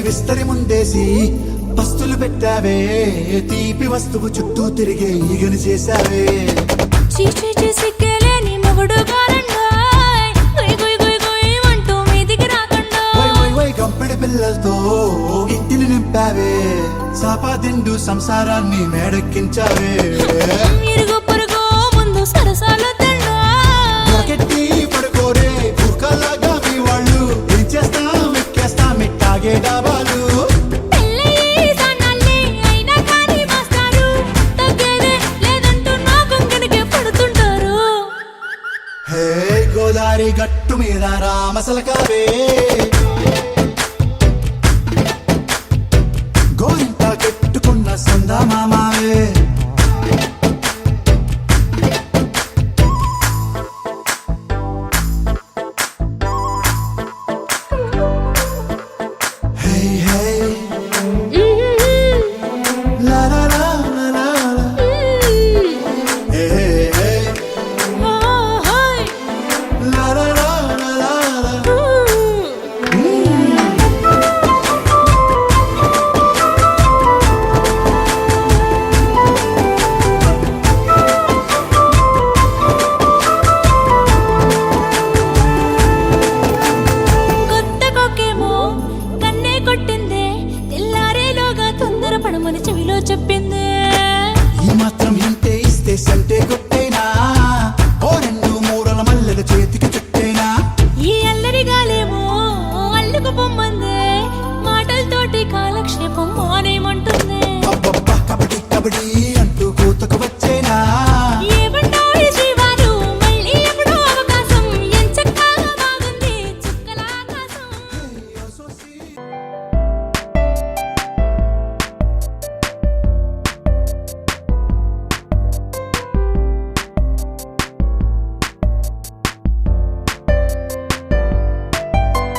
S9: విస్తరి ముందేసి పస్తులు పెట్టావే తీపి వస్తువు చుట్టూ తిరిగే ఈగను చేశావే
S6: చీచీ చేసి కేలేని మొగుడు గారండాయ్ గుయ్ గుయ్ గుయ్ గుయ్ అంటూ మీదికి రాకుండా
S9: వై వై వై గంపెడి పిల్లలతో ఇంటిని నింపావే సాపాదిండు సంసారాన్ని మేడెక్కించావే
S6: ఇరుగు పొరుగు ముందు సరసాల తండా
S9: దొరకెట్టి పడుకోరే కుక్కలాగా మీ వాళ్ళు ఏం చేస్తాం ఎక్కేస్తాం ఎట్టాగే డాబాలు
S6: పెళ్ళయి సన్నాళ్ళే అయినా కానీ మాస్టారు తగ్గేదే లేదంటూ నా కొంగడికే పడుతుంటారు
S9: హే గోదారి గట్టు మీద రామసలకావే